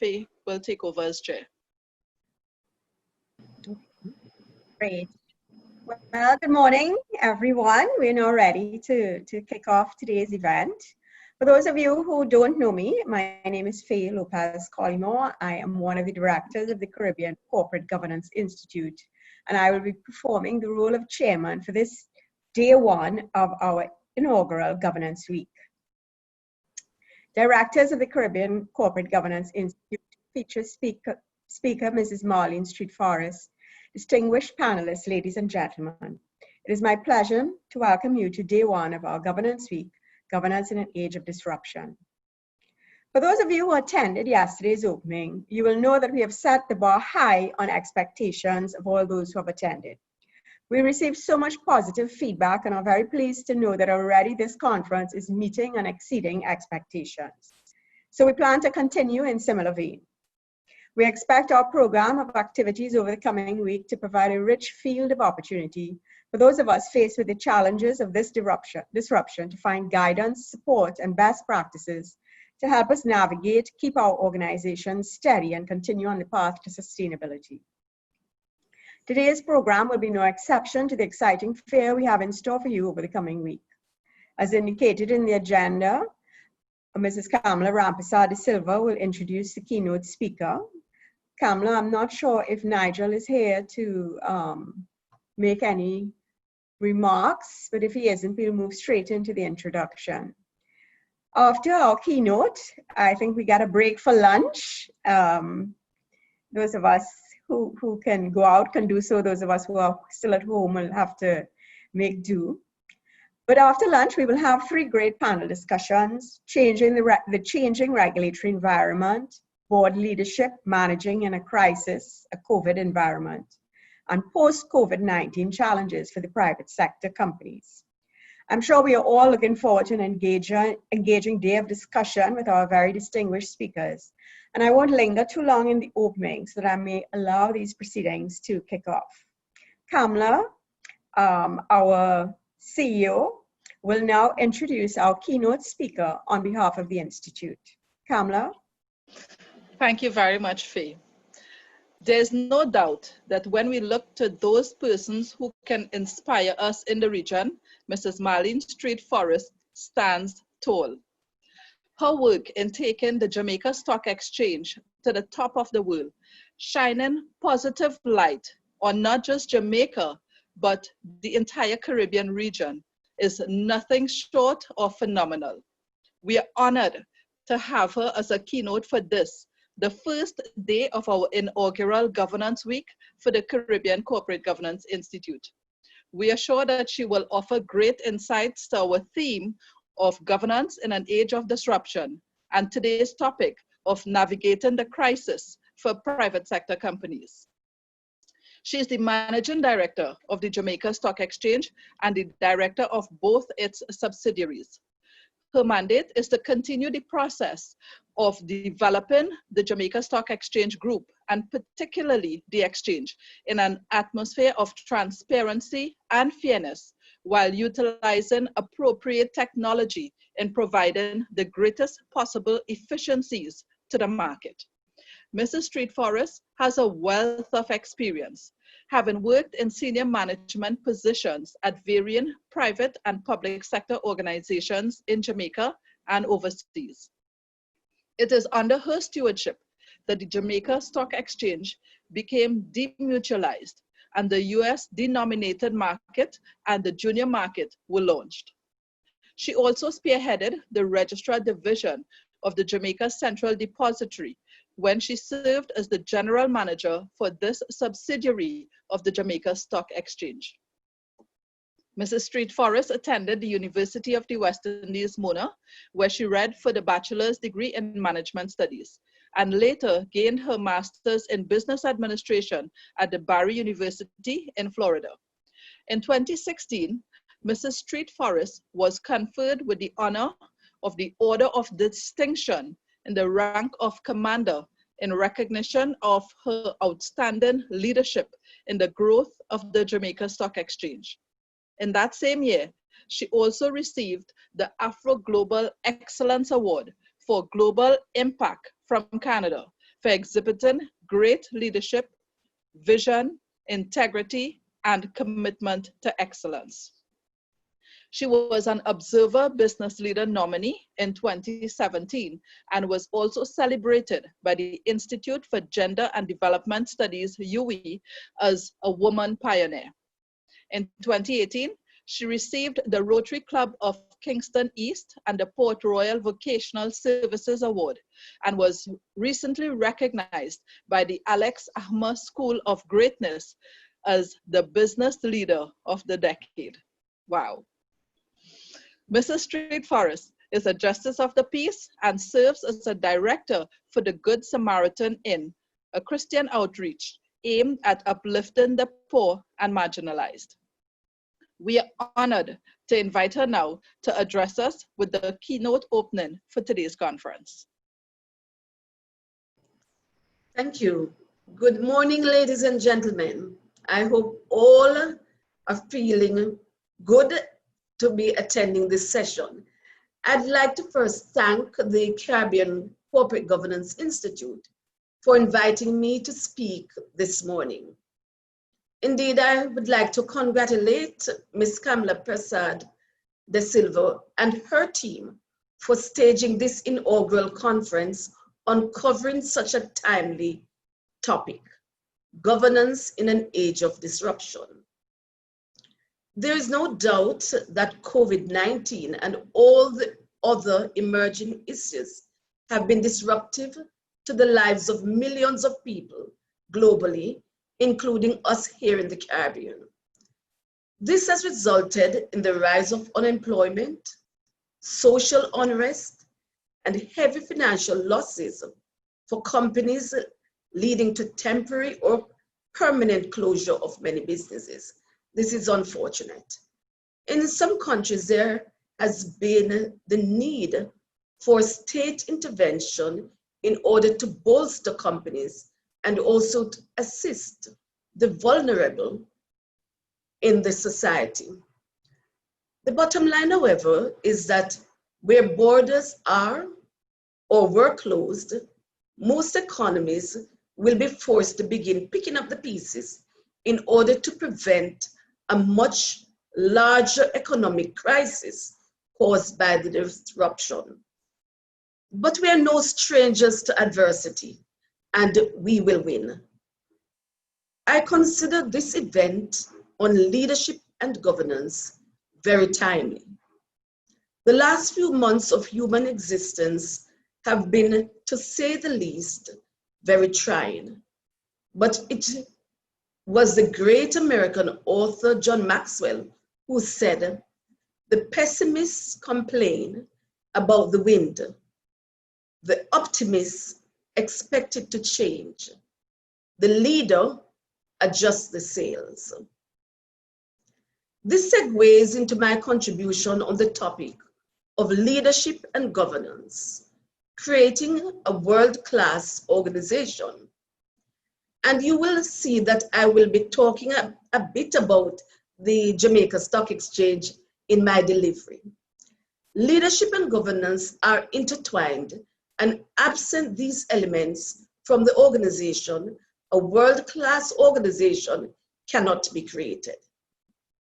Faye will take over as chair. Great. Well, good morning, everyone. We're now ready to kick off today's event. For those of you who don't know me, my name is Faye Lopez Collymore. I am one of the directors of the Caribbean Corporate Governance Institute, and I will be performing the role of chairman for this day one of our inaugural Governance Week. Directors of the Caribbean Corporate Governance Institute feature speaker Mrs. Marlene Street Forrest. Distinguished panelists, ladies and gentlemen, it is my pleasure to welcome you to day one of our Governance Week, Governance in an Age of Disruption. For those of you who attended yesterday's opening, you will know that we have set the bar high on expectations of all those who have attended. We received so much positive feedback and are very pleased to know that already this conference is meeting and exceeding expectations. So we plan to continue in similar vein. We expect our program of activities over the coming week to provide a rich field of opportunity for those of us faced with the challenges of this disruption to find guidance, support, and best practices to help us navigate, keep our organizations steady, and continue on the path to sustainability. Today's program will be no exception to the exciting fair we have in store for you over the coming week. As indicated in the agenda, Mrs. Kamla Rampersad de Silva will introduce the keynote speaker. Kamla, I'm not sure if Nigel is here to make any remarks, but if he isn't, we'll move straight into the introduction. After our keynote, I think we got a break for lunch. Those of us who can go out can do so. Those of us who are still at home will have to make do. But after lunch, we will have 3 great panel discussions: the changing regulatory environment, board leadership, managing in a crisis, a COVID environment, and post-COVID-19 challenges for the private sector companies. I'm sure we are all looking forward to an engaging day of discussion with our very distinguished speakers. And I won't linger too long in the opening so that I may allow these proceedings to kick off. Kamla, our CEO, will now introduce our keynote speaker on behalf of the Institute. Kamla? Thank you very much, Faye. There's no doubt that when we look to those persons who can inspire us in the region, Mrs. Marlene Street Forrest stands tall. Her work in taking the Jamaica Stock Exchange to the top of the world, shining positive light on not just Jamaica, but the entire Caribbean region, is nothing short of phenomenal. We are honored to have her as a keynote for this, the first day of our inaugural Governance Week for the Caribbean Corporate Governance Institute. We are sure that she will offer great insights to our theme of governance in an age of disruption and today's topic of navigating the crisis for private sector companies. She is the Managing Director of the Jamaica Stock Exchange and the Director of both its subsidiaries. Her mandate is to continue the process of developing the Jamaica Stock Exchange Group, and particularly the exchange, in an atmosphere of transparency and fairness, while utilizing appropriate technology in providing the greatest possible efficiencies to the market. Mrs. Street Forrest has a wealth of experience, having worked in senior management positions at varying private and public sector organizations in Jamaica and overseas. It is under her stewardship that the Jamaica Stock Exchange became demutualized and the US denominated market and the junior market were launched. She also spearheaded the registrar division of the Jamaica Central Depository when she served as the general manager for this subsidiary of the Jamaica Stock Exchange. Mrs. Street Forrest attended the University of the West Indies, Mona, where she read for the bachelor's degree in management studies, and later gained her master's in business administration at the Barry University in Florida. In 2016, Mrs. Street Forrest was conferred with the honor of the Order of Distinction in the rank of Commander in recognition of her outstanding leadership in the growth of the Jamaica Stock Exchange. In that same year, she also received the Afro Global Excellence Award for Global Impact from Canada for exhibiting great leadership, vision, integrity, and commitment to excellence. She was an Observer Business Leader nominee in 2017 and was also celebrated by the Institute for Gender and Development Studies, UE, as a woman pioneer. In 2018, she received the Rotary Club of Kingston East and the Port Royal Vocational Services Award and was recently recognized by the Alex Ahmer School of Greatness as the Business Leader of the Decade. Wow. Mrs. Street Forrest is a Justice of the Peace and serves as a Director for the Good Samaritan Inn, a Christian outreach aimed at uplifting the poor and marginalized. We are honored to invite her now to address us with the keynote opening for today's conference. Thank you. Good morning, ladies and gentlemen. I hope all are feeling good to be attending this session. I'd like to first thank the Caribbean Corporate Governance Institute for inviting me to speak this morning. Indeed, I would like to congratulate Ms. Kamla Rampersad de Silva and her team for staging this inaugural conference on covering such a timely topic, governance in an age of disruption. There is no doubt that COVID-19 and all the other emerging issues have been disruptive to the lives of millions of people globally, including us here in the Caribbean. This has resulted in the rise of unemployment, social unrest, and heavy financial losses for companies, leading to temporary or permanent closure of many businesses. This is unfortunate. In some countries, there has been the need for state intervention in order to bolster companies and also to assist the vulnerable in the society. The bottom line, however, is that where borders are or were closed, most economies will be forced to begin picking up the pieces in order to prevent a much larger economic crisis caused by the disruption. But we are no strangers to adversity, and we will win. I consider this event on leadership and governance very timely. The last few months of human existence have been, to say the least, very trying, but it was the great American author John Maxwell who said, "The pessimists complain about the wind. The optimists expect it to change. The leader adjusts the sails." This segues into my contribution on the topic of leadership and governance, creating a world-class organization. And you will see that I will be talking a bit about the Jamaica Stock Exchange in my delivery. Leadership and governance are intertwined, and absent these elements from the organization, a world-class organization cannot be created.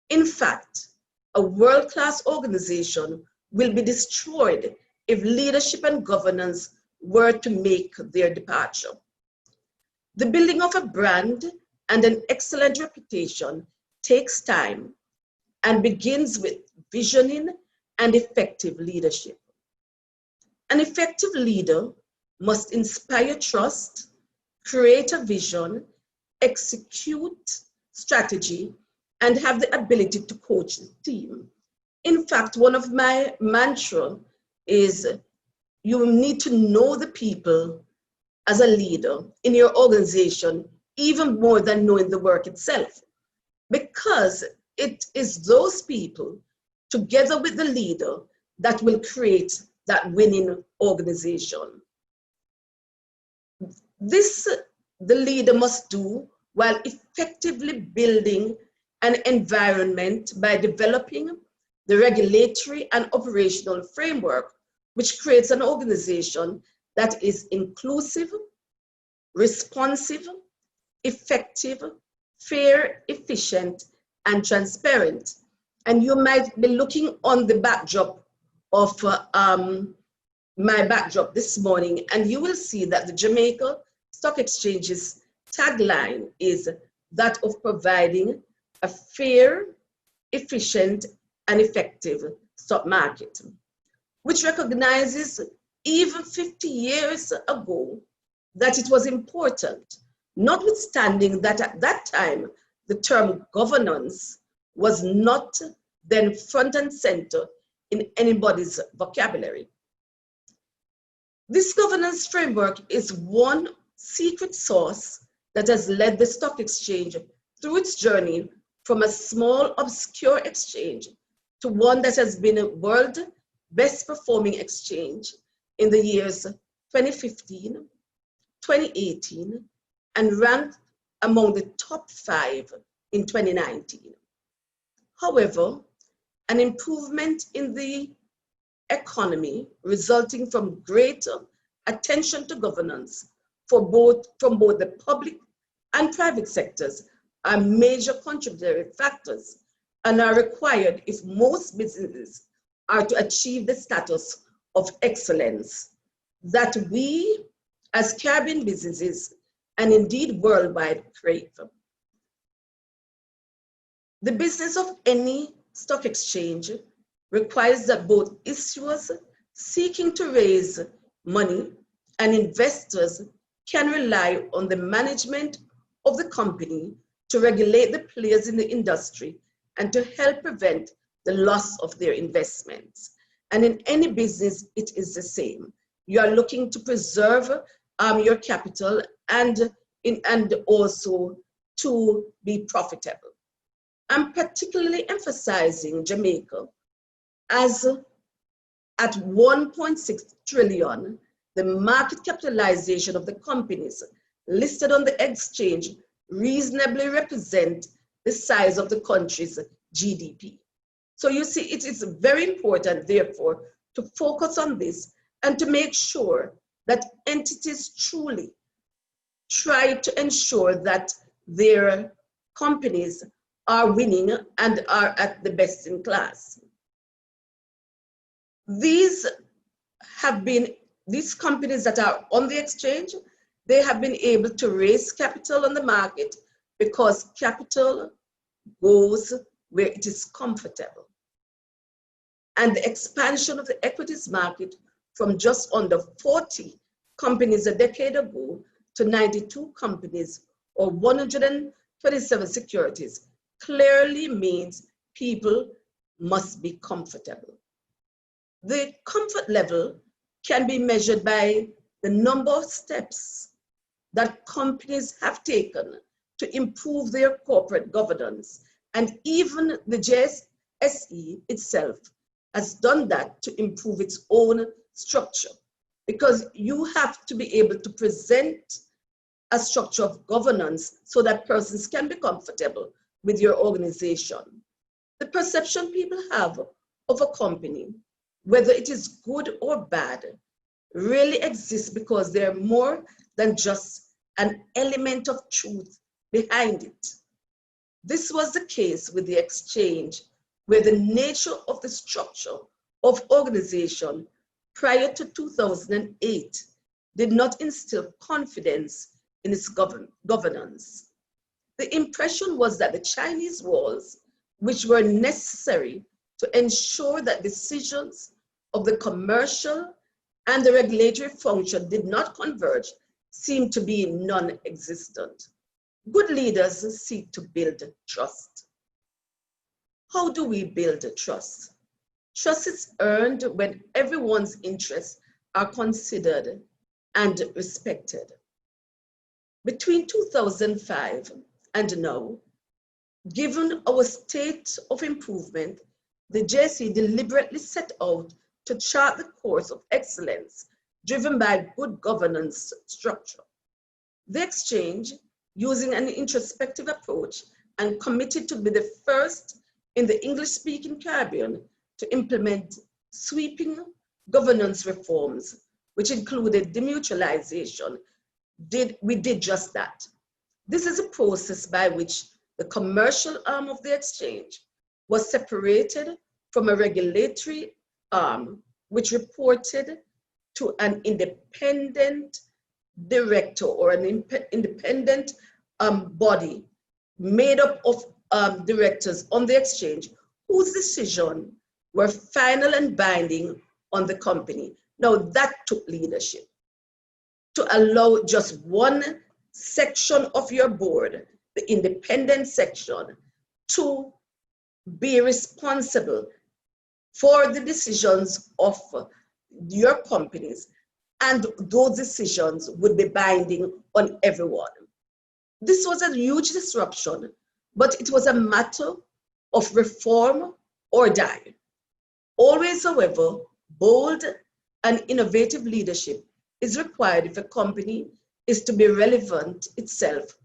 In fact, a world-class organization will be destroyed if leadership and governance were to make their departure. The building of a brand and an excellent reputation takes time and begins with visioning and effective leadership. An effective leader must inspire trust, create a vision, execute strategy, and have the ability to coach the team. In fact, one of my mantras is you need to know the people as a leader in your organization, even more than knowing the work itself, because it is those people together with the leader that will create that winning organization. This the leader must do while effectively building an environment by developing the regulatory and operational framework, which creates an organization that is inclusive, responsive, effective, fair, efficient, and transparent. And you might be looking on the backdrop of my backdrop this morning, and you will see that the Jamaica Stock Exchange's tagline is that of providing a fair, efficient, and effective stock market, which recognizes even 50 years ago that it was important, notwithstanding that at that time, the term governance was not then front and center in anybody's vocabulary. This governance framework is one secret sauce that has led the stock exchange through its journey from a small, obscure exchange to one that has been a world best performing exchange in the years 2015, 2018, and ranked among the top 5 in 2019. However, an improvement in the economy resulting from greater attention to governance from both the public and private sectors are major contributory factors and are required if most businesses are to achieve the status of excellence that we as Caribbean businesses and indeed worldwide crave. The business of any stock exchange requires that both issuers seeking to raise money and investors can rely on the management of the company to regulate the players in the industry and to help prevent the loss of their investments. And in any business, it is the same. You are looking to preserve your capital and also to be profitable. I'm particularly emphasizing Jamaica as at 1.6 trillion, the market capitalization of the companies listed on the exchange reasonably represent the size of the country's GDP. So you see, it is very important, therefore, to focus on this and to make sure that entities truly try to ensure that their companies are winning and are at the best in class. These companies that are on the exchange, they have been able to raise capital on the market because capital goes where it is comfortable. And the expansion of the equities market from just under 40 companies a decade ago to 92 companies or 127 securities clearly means people must be comfortable. The comfort level can be measured by the number of steps that companies have taken to improve their corporate governance. And even the JSE itself has done that to improve its own structure, because you have to be able to present a structure of governance so that persons can be comfortable with your organization. The perception people have of a company, whether it is good or bad, really exists because they're more than just an element of truth behind it. This was the case with the exchange, where the nature of the structure of organization prior to 2008 did not instill confidence in its governance. The impression was that the Chinese walls, which were necessary to ensure that decisions of the commercial and the regulatory function did not converge, seemed to be non-existent. Good leaders seek to build trust. How do we build trust? Trust is earned when everyone's interests are considered and respected. Between 2005 and now, given our state of improvement, the JSE deliberately set out to chart the course of excellence driven by good governance structure. The exchange, using an introspective approach and committed to be the first in the English-speaking Caribbean to implement sweeping governance reforms, which included demutualization, we did just that. This is a process by which the commercial arm of the exchange was separated from a regulatory arm, which reported to an independent director or an independent body made up of directors on the exchange whose decisions were final and binding on the company. Now that took leadership to allow just one section of your board, the independent section, to be responsible for the decisions of your companies, and those decisions would be binding on everyone. This was a huge disruption, but it was a matter of reform or die. Always, however, bold and innovative leadership is required if a company is to be relevant itself,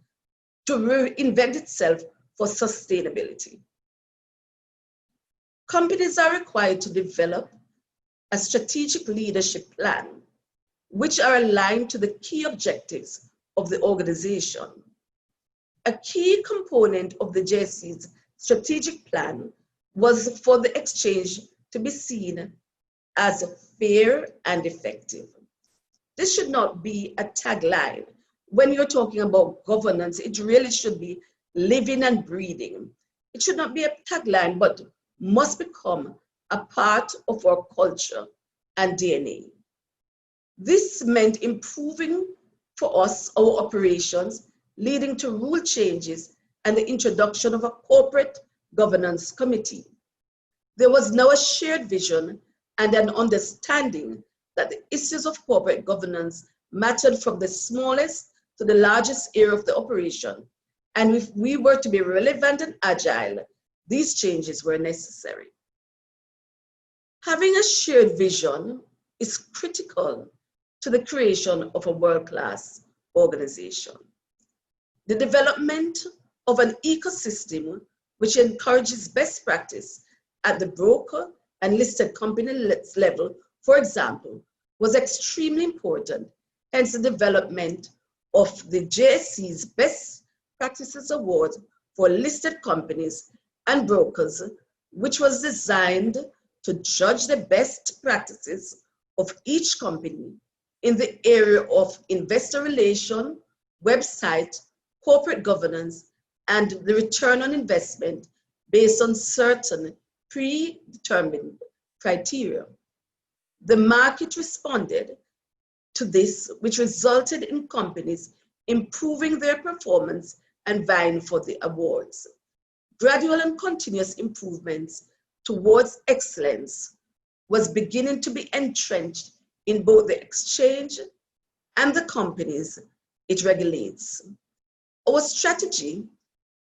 to reinvent itself for sustainability. Companies are required to develop a strategic leadership plan, which are aligned to the key objectives of the organization. A key component of the JSE's strategic plan was for the exchange to be seen as fair and effective. This should not be a tagline. When you're talking about governance, it really should be living and breathing. It should not be a tagline, but must become a part of our culture and DNA. This meant improving for us our operations, leading to rule changes and the introduction of a corporate governance committee. There was now a shared vision and an understanding that the issues of corporate governance mattered from the smallest to the largest area of the operation. And if we were to be relevant and agile, these changes were necessary. Having a shared vision is critical to the creation of a world-class organization. The development of an ecosystem which encourages best practice at the broker and listed company level, for example, was extremely important. Hence the development of the JSE's Best Practices Award for listed companies and brokers, which was designed to judge the best practices of each company in the area of investor relation, website, corporate governance, and the return on investment based on certain predetermined criteria. The market responded to this, which resulted in companies improving their performance and vying for the awards. Gradual and continuous improvements towards excellence was beginning to be entrenched in both the exchange and the companies it regulates. Our strategy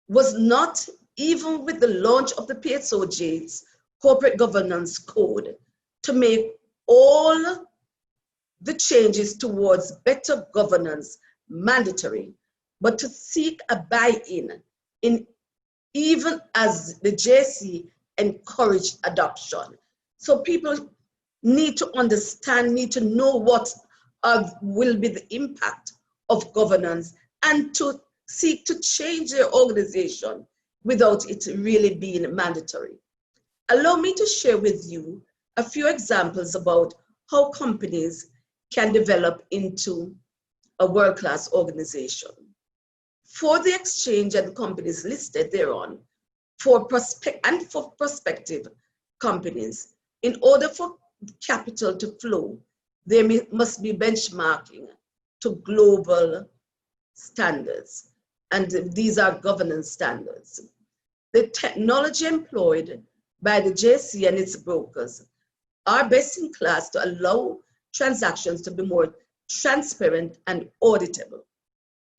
was not, even with the launch of the PSOJ's Corporate Governance Code, to make all the changes towards better governance mandatory, but to seek a buy-in even as the JSE encouraged adoption. So people need to understand, need to know what will be the impact of governance and to seek to change their organization without it really being mandatory. Allow me to share with you a few examples about how companies can develop into a world-class organization. For the exchange and companies listed thereon, for prospective companies, in order for capital to flow, there must be benchmarking to global standards, and these are governance standards. The technology employed by the JSE and its brokers are best in class to allow transactions to be more transparent and auditable.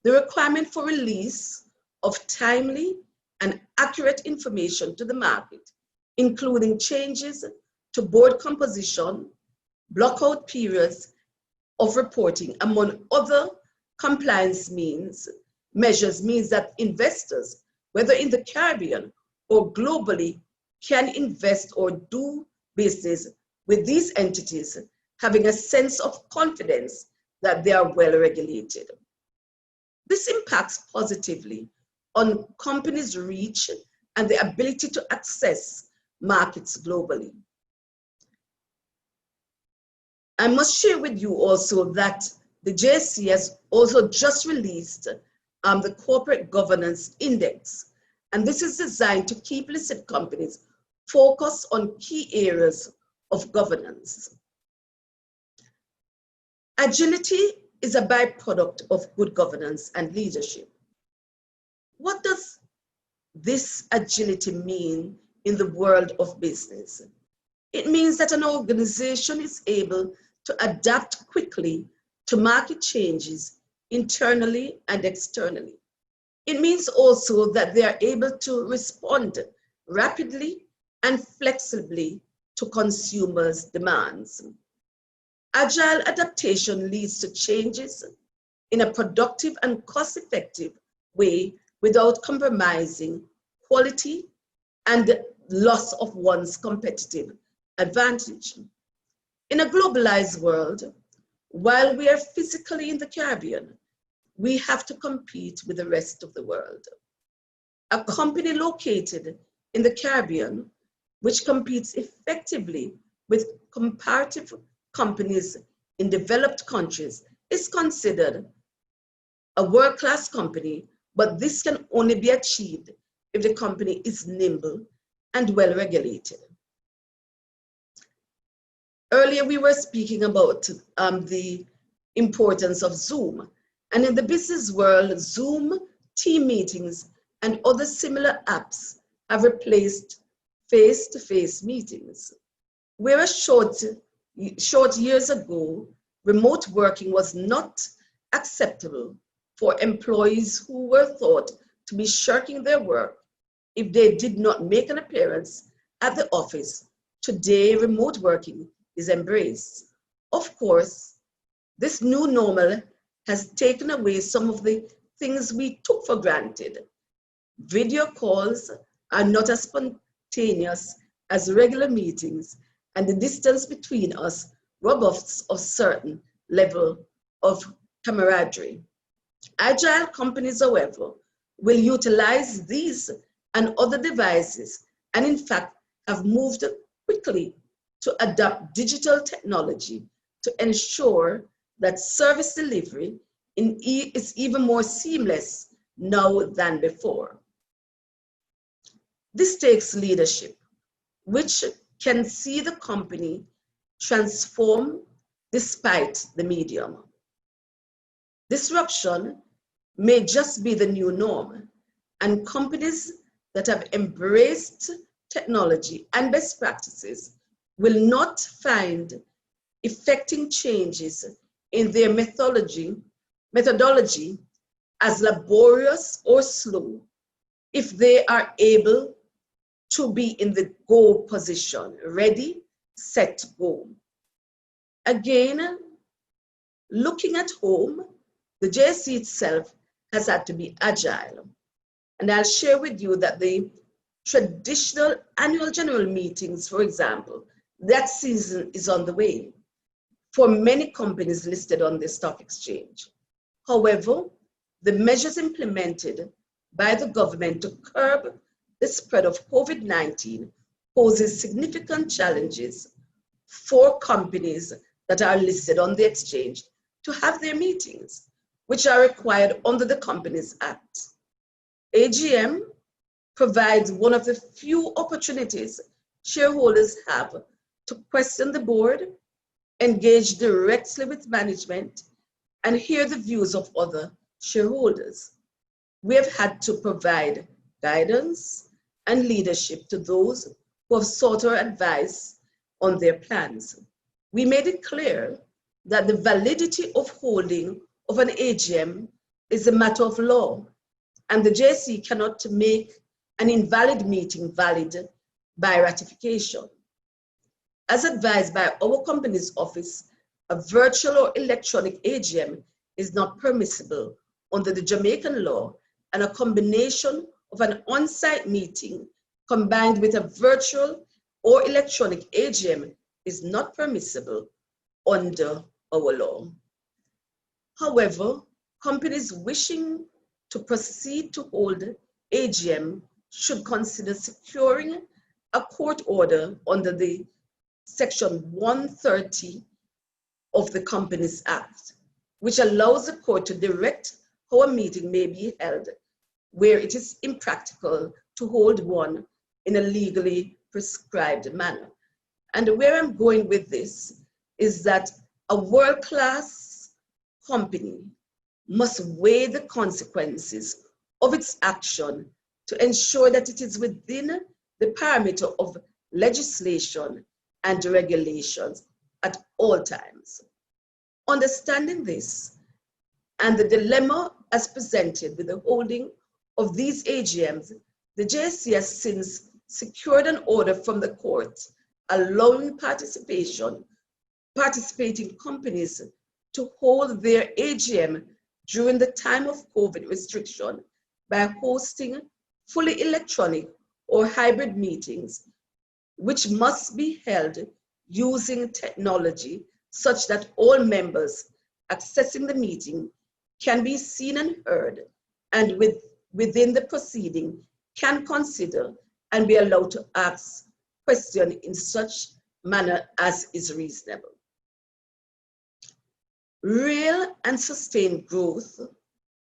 The requirement for release of timely and accurate information to the market, including changes to board composition, blockout periods of reporting, among other compliance measures means that investors, whether in the Caribbean or globally, can invest or do business with these entities, having a sense of confidence that they are well regulated. This impacts positively on companies' reach and the ability to access markets globally. I must share with you also that the JSE has also just released the Corporate Governance Index, and this is designed to keep listed companies focused on key areas of governance. Agility is a byproduct of good governance and leadership. What does this agility mean in the world of business? It means that an organization is able to adapt quickly to market changes internally and externally. It means also that they are able to respond rapidly and flexibly to consumers' demands. Agile adaptation leads to changes in a productive and cost-effective way without compromising quality and loss of one's competitive advantage. In a globalized world, while we are physically in the Caribbean, we have to compete with the rest of the world. A company located in the Caribbean, which competes effectively with comparative companies in developed countries, is considered a world-class company, but this can only be achieved if the company is nimble and well-regulated. Earlier, we were speaking about the importance of Zoom. And in the business world, Zoom, team meetings, and other similar apps have replaced face-to-face meetings. Whereas short years ago, remote working was not acceptable for employees who were thought to be shirking their work if they did not make an appearance at the office. Today, remote working is embraced. Of course, this new normal has taken away some of the things we took for granted. Video calls are not as spontaneous as regular meetings, and the distance between us robs a certain level of camaraderie. Agile companies, however, will utilize these and other devices, and in fact have moved quickly to adopt digital technology to ensure that service delivery is even more seamless now than before. This takes leadership, which can see the company transform despite the medium. Disruption may just be the new norm, and companies that have embraced technology and best practices will not find effecting changes in their methodology as laborious or slow if they are able to be in the go position, ready, set, go. Again, looking at home, the JSE itself has had to be agile. And I'll share with you that the traditional annual general meetings, for example, that season is on the way for many companies listed on the stock exchange. However, the measures implemented by the government to curb the spread of COVID-19 poses significant challenges for companies that are listed on the exchange to have their meetings, which are required under the Companies Act. AGM provides one of the few opportunities shareholders have to question the board, engage directly with management, and hear the views of other shareholders. We have had to provide guidance and leadership to those who have sought our advice on their plans. We made it clear that the validity of holding of an AGM is a matter of law, and the JSE cannot make an invalid meeting valid by ratification. As advised by our company's office, a virtual or electronic AGM is not permissible under the Jamaican law, and a combination of an on-site meeting combined with a virtual or electronic AGM is not permissible under our law. However, companies wishing to proceed to hold AGM should consider securing a court order under the Section 130 of the Companies Act, which allows the court to direct how a meeting may be held where it is impractical to hold one in a legally prescribed manner. And where I'm going with this is that a world-class company must weigh the consequences of its action to ensure that it is within the parameter of legislation and regulations at all times. Understanding this and the dilemma as presented with the holding of these AGMs, the JSC has since secured an order from the court allowing participating companies to hold their AGM during the time of COVID restriction by hosting fully electronic or hybrid meetings, which must be held using technology such that all members accessing the meeting can be seen and heard, and within the proceeding can consider and be allowed to ask questions in such manner as is reasonable. Real and sustained growth,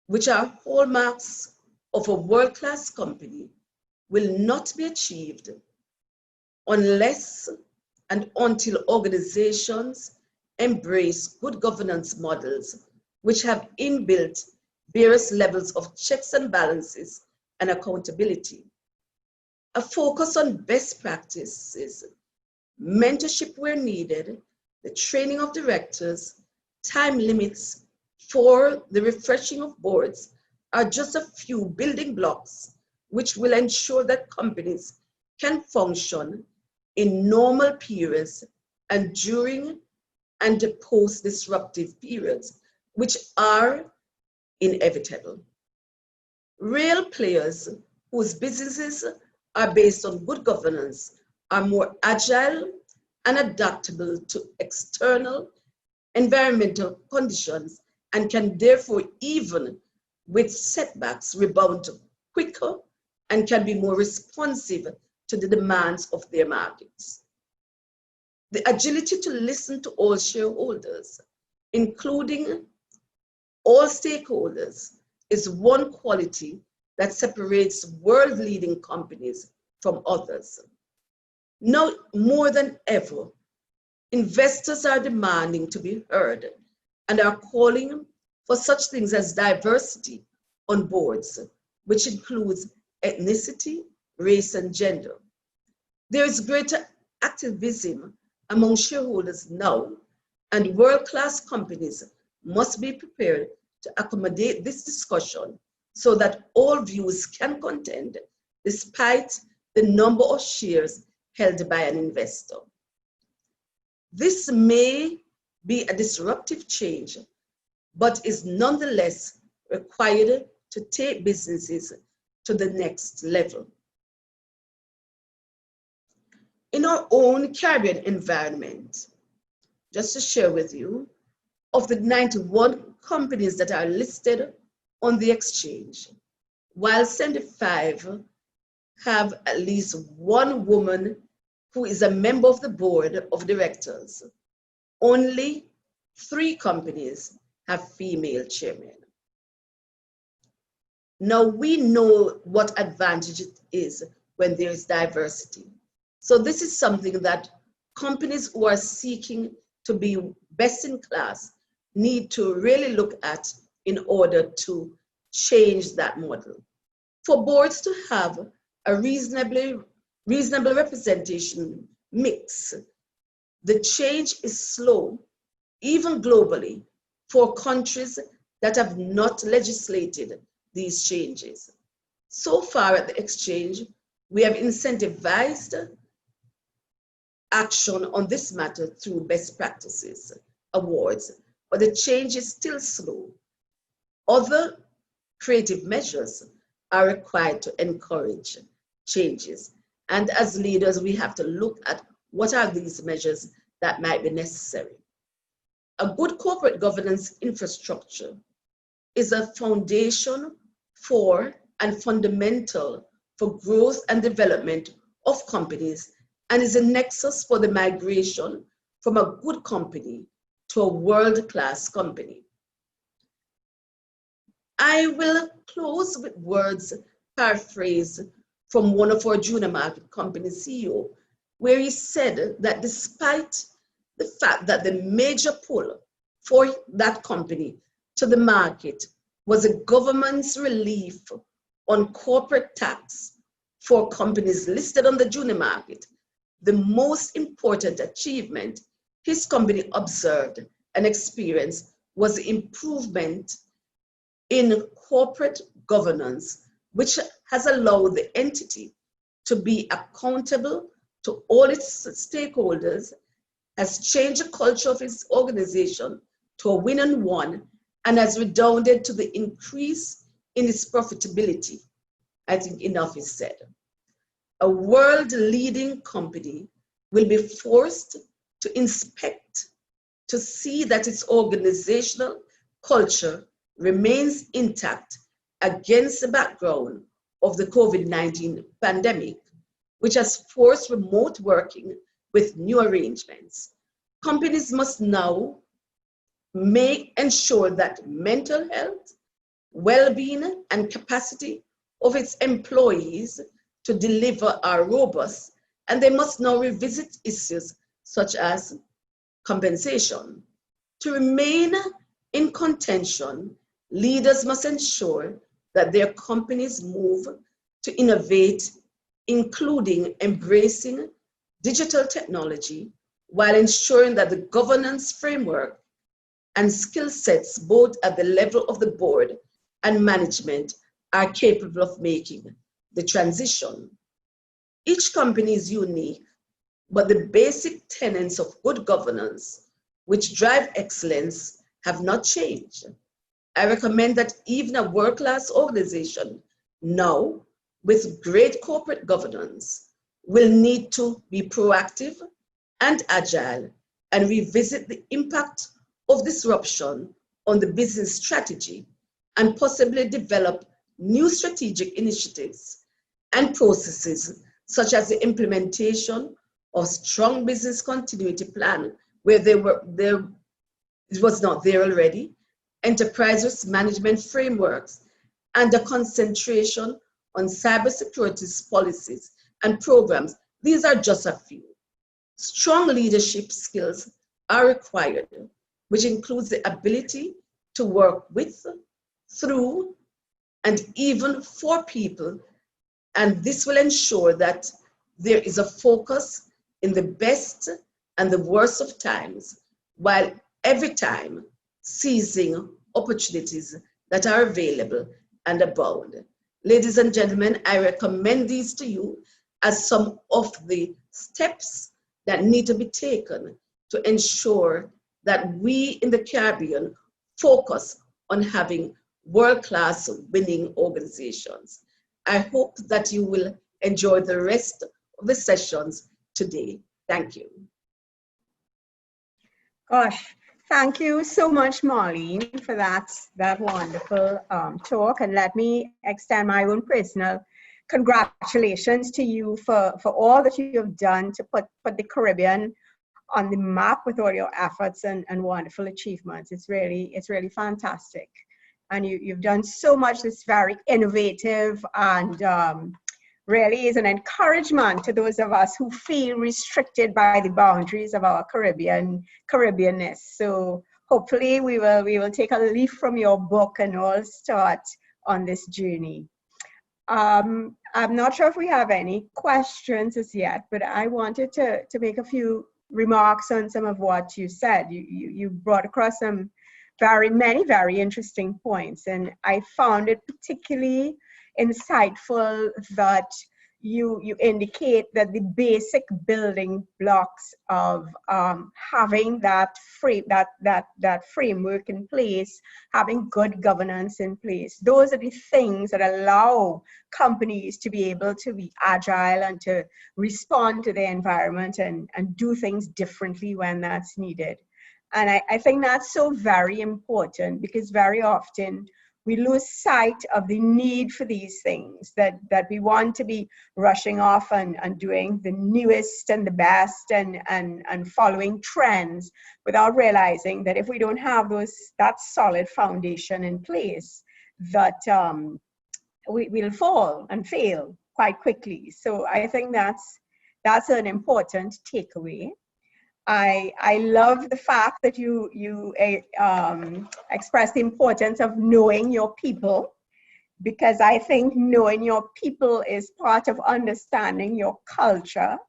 which are hallmarks of a world-class company, will not be achieved unless and until organizations embrace good governance models which have inbuilt various levels of checks and balances and accountability. A focus on best practices, mentorship where needed, the training of directors, time limits for the refreshing of boards are just a few building blocks which will ensure that companies can function in normal periods and during and post-disruptive periods, which are inevitable. Real players whose businesses are based on good governance are more agile and adaptable to external environmental conditions and can therefore, even with setbacks, rebound quicker and can be more responsive to the demands of their markets. The agility to listen to all shareholders, including all stakeholders, is one quality that separates world-leading companies from others. Now more than ever, investors are demanding to be heard and are calling for such things as diversity on boards, which includes ethnicity, race, and gender. There is greater activism among shareholders now, and world-class companies must be prepared to accommodate this discussion so that all views can contend despite the number of shares held by an investor. This may be a disruptive change, but is nonetheless required to take businesses to the next level. In our own Caribbean environment, just to share with you, of the 91 companies that are listed on the exchange, while 75 have at least one woman who is a member of the board of directors, only 3 companies have female chairmen. Now we know what advantage it is when there is diversity. So this is something that companies who are seeking to be best in class need to really look at in order to change that model. For boards to have a reasonable representation mix, the change is slow, even globally, for countries that have not legislated these changes. So far at the exchange, we have incentivized action on this matter through best practices awards, but the change is still slow. Other creative measures are required to encourage changes. And as leaders, we have to look at what are these measures that might be necessary. A good corporate governance infrastructure is a foundation for and fundamental for growth and development of companies and is a nexus for the migration from a good company to a world-class company. I will close with words paraphrased from one of our junior market company CEO, where he said that despite the fact that the major pull for that company to the market was a government's relief on corporate tax for companies listed on the junior market, the most important achievement his company observed and experienced was the improvement in corporate governance, which has allowed the entity to be accountable to all its stakeholders, has changed the culture of its organization to a win and one, and has redounded to the increase in its profitability. I think enough is said. A world-leading company will be forced to inspect to see that its organizational culture remains intact against the background of the COVID-19 pandemic, which has forced remote working with new arrangements. Companies must now ensure that mental health, well-being, and capacity of its employees to deliver are robust, and they must now revisit issues such as compensation. To remain in contention, leaders must ensure that their companies move to innovate, including embracing digital technology, while ensuring that the governance framework and skill sets, both at the level of the board and management, are capable of making the transition. Each company is unique, but the basic tenets of good governance, which drive excellence, have not changed. I recommend that even a world-class organization now with great corporate governance will need to be proactive and agile and revisit the impact of disruption on the business strategy and possibly develop new strategic initiatives and processes, such as the implementation of strong business continuity plan where it was not there already, enterprise risk management frameworks, and a concentration on cybersecurity policies and programs. These are just a few. Strong leadership skills are required, which includes the ability to work with, through, and even for people. And this will ensure that there is a focus in the best and the worst of times, while every time seizing opportunities that are available and abound. Ladies and gentlemen, I recommend these to you as some of the steps that need to be taken to ensure that we in the Caribbean focus on having world-class winning organizations. I hope that you will enjoy the rest of the sessions today. Thank you. Gosh, thank you so much, Marlene, for that wonderful talk. And let me extend my own personal congratulations to you for all that you have done to put the Caribbean on the map with all your efforts and wonderful achievements. It's really fantastic. And you've done so much that's very innovative and really is an encouragement to those of us who feel restricted by the boundaries of our Caribbeanness. So hopefully we will take a leaf from your book and all start on this journey. I'm not sure if we have any questions as yet, but I wanted to make a few remarks on some of what you said. You brought across some many very interesting points, and I found it particularly insightful that you indicate that the basic building blocks of having that framework in place, having good governance in place, those are the things that allow companies to be able to be agile and to respond to the environment and do things differently when that's needed. And I think that's so very important, because very often we lose sight of the need for these things, that we want to be rushing off and doing the newest and the best and following trends, without realizing that if we don't have that solid foundation in place, that we'll fall and fail quite quickly. So I think that's an important takeaway. I love the fact that you express the importance of knowing your people, because I think knowing your people is part of understanding your culture.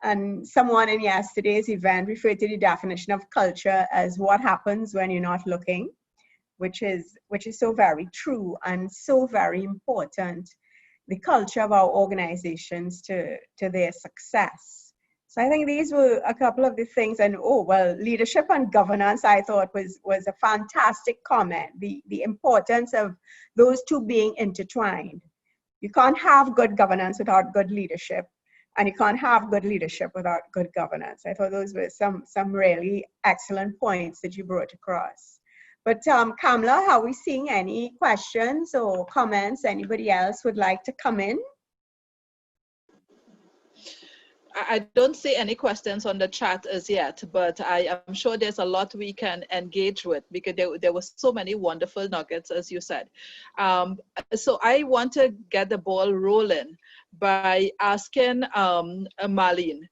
And someone in yesterday's event referred to the definition of culture as what happens when you're not looking, which is so very true and so very important, the culture of our organizations to their success. So I think these were a couple of the things. And leadership and governance, I thought was a fantastic comment. The importance of those two being intertwined. You can't have good governance without good leadership, and you can't have good leadership without good governance. I thought those were some really excellent points that you brought across. But Kamla, are we seeing any questions or comments? Anybody else would like to come in? I don't see any questions on the chat as yet, but I am sure there's a lot we can engage with, because there were so many wonderful nuggets, as you said. So I want to get the ball rolling by asking Marlene.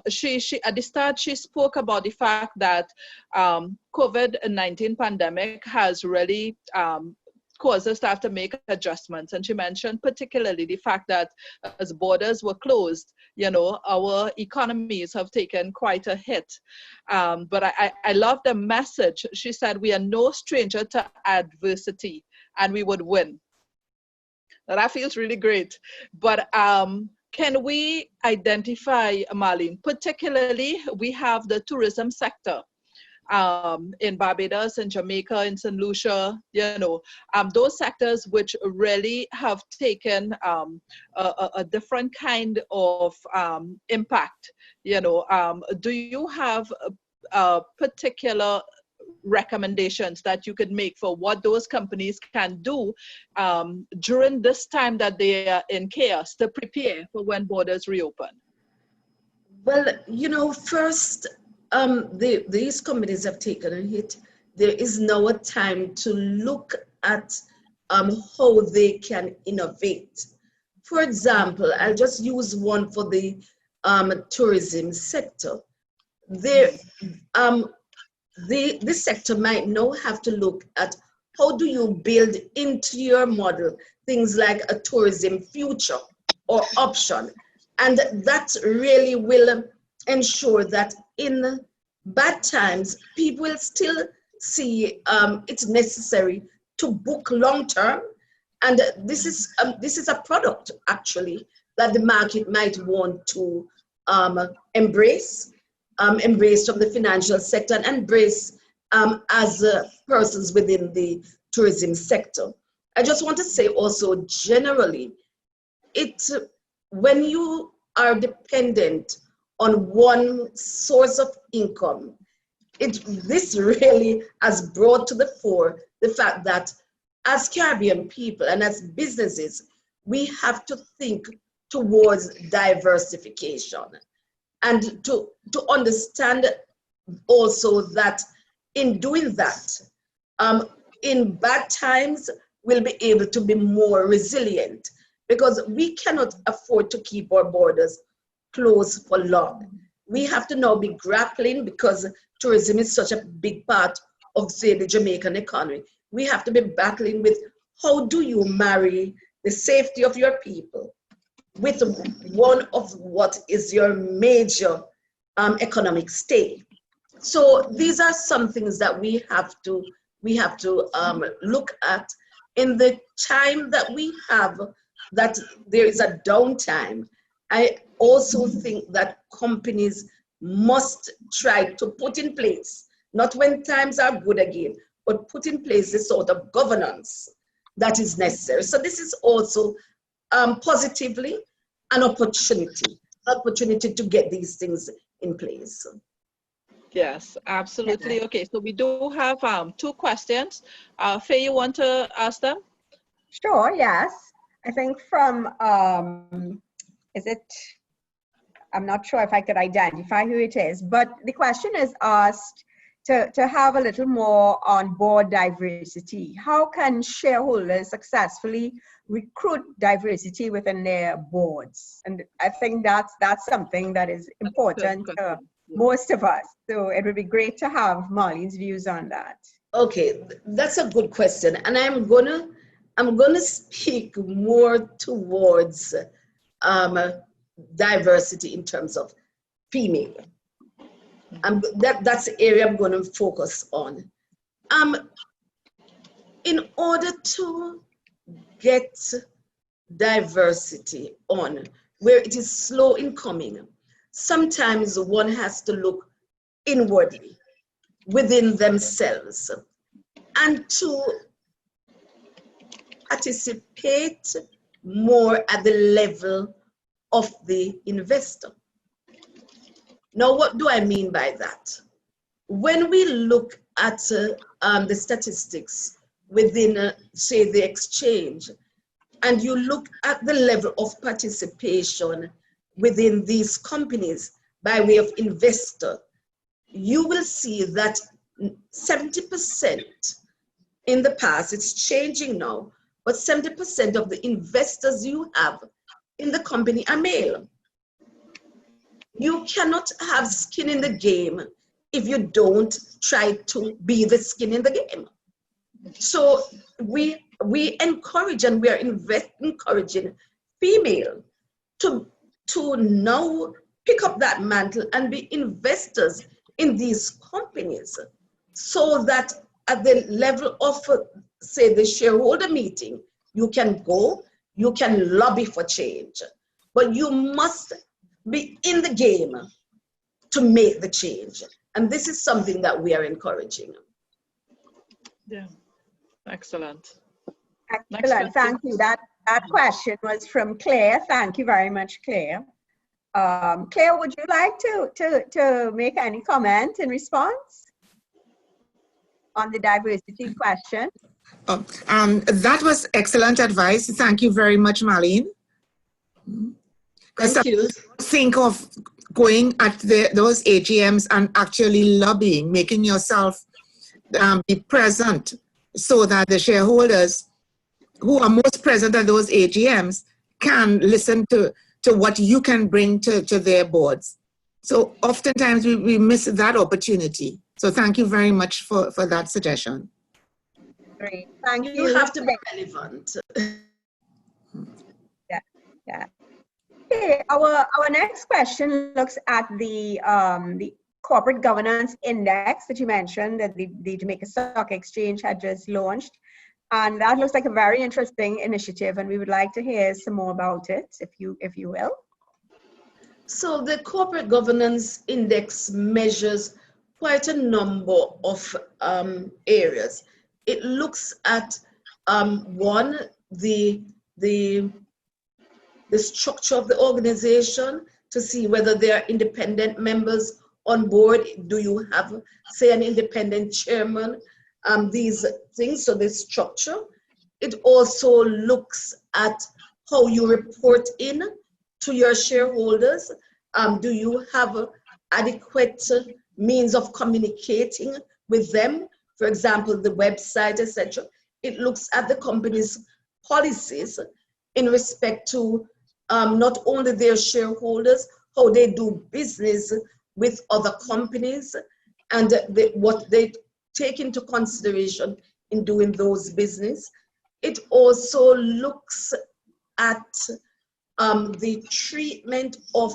She at the start, she spoke about the fact that COVID-19 pandemic has really caused us to have to make adjustments. And she mentioned particularly the fact that as borders were closed, our economies have taken quite a hit. But I love the message. She said, we are no stranger to adversity and we would win. Now, that feels really great. But can we identify, Marlene, particularly we have the tourism sector in Barbados and Jamaica, in St. Lucia, those sectors which really have taken a different kind of impact. Do you have particular recommendations that you could make for what those companies can do during this time that they are in chaos to prepare for when borders reopen? Well, first, these companies have taken a hit. There is now a time to look at how they can innovate. For example, I'll just use one for the tourism sector. This sector might now have to look at how do you build into your model things like a tourism future or option. And that really will ensure that in bad times, people will still see it's necessary to book long term. And this is a product actually that the market might want to embrace from the financial sector and embrace as persons within the tourism sector. I just want to say also generally, when you are dependent on one source of income, this really has brought to the fore the fact that as Caribbean people and as businesses, we have to think towards diversification and to understand also that in doing that, in bad times, we'll be able to be more resilient, because we cannot afford to keep our borders closed for long. We have to now be grappling, because tourism is such a big part of, say, the Jamaican economy. We have to be battling with how do you marry the safety of your people with one of what is your major economic stay. So these are some things that we have to look at in the time that we have, that there is a downtime. I also think that companies must try to put in place, not when times are good again, but put in place the sort of governance that is necessary. So this is also positively an opportunity to get these things in place. Yes, absolutely. Okay, so we do have two questions. Faye, you want to ask them? Sure, yes. I think from, is it, I'm not sure if I could identify who it is, but the question is asked to have a little more on board diversity. How can shareholders successfully recruit diversity within their boards? And I think that's something that is important to most of us. So it would be great to have Marlene's views on that. Okay, that's a good question, and I'm gonna speak more towards diversity in terms of female. That's the area I'm going to focus on. In order to get diversity on where it is slow in coming, sometimes one has to look inwardly within themselves and to participate more at the level of the investor. Now, what do I mean by that? When we look at the statistics within, say, the exchange, and you look at the level of participation within these companies by way of investor, you will see that 70% in the past, it's changing now, but 70% of the investors you have in the company are male. You cannot have skin in the game if you don't try to be the skin in the game. So we encourage, and we are encouraging female to now pick up that mantle and be investors in these companies, so that at the level of, say, the shareholder meeting, you can go, you can lobby for change, but you must be in the game to make the change. And this is something that we are encouraging. Yeah, excellent. Excellent, thank you. That question was from Claire. Thank you very much, Claire. Claire, would you like to make any comment in response on the diversity question? That was excellent advice. Thank you very much, Marlene. Thank you. Think of going at those AGMs and actually lobbying, making yourself be present, so that the shareholders who are most present at those AGMs can listen to what you can bring to their boards. So oftentimes we miss that opportunity. So thank you very much for that suggestion. Great, thank you. You have to be relevant. Yeah. Okay, our next question looks at the corporate governance index that you mentioned that the Jamaica Stock Exchange had just launched. And that looks like a very interesting initiative, and we would like to hear some more about it, if you will. So the corporate governance index measures quite a number of areas. It looks at one, the structure of the organization to see whether there are independent members on board. Do you have, say, an independent chairman? These things, so the structure. It also looks at how you report in to your shareholders. Do you have adequate means of communicating with them? For example, the website, etc. It looks at the company's policies in respect to not only their shareholders, how they do business with other companies, and what they take into consideration in doing those business. It also looks at the treatment of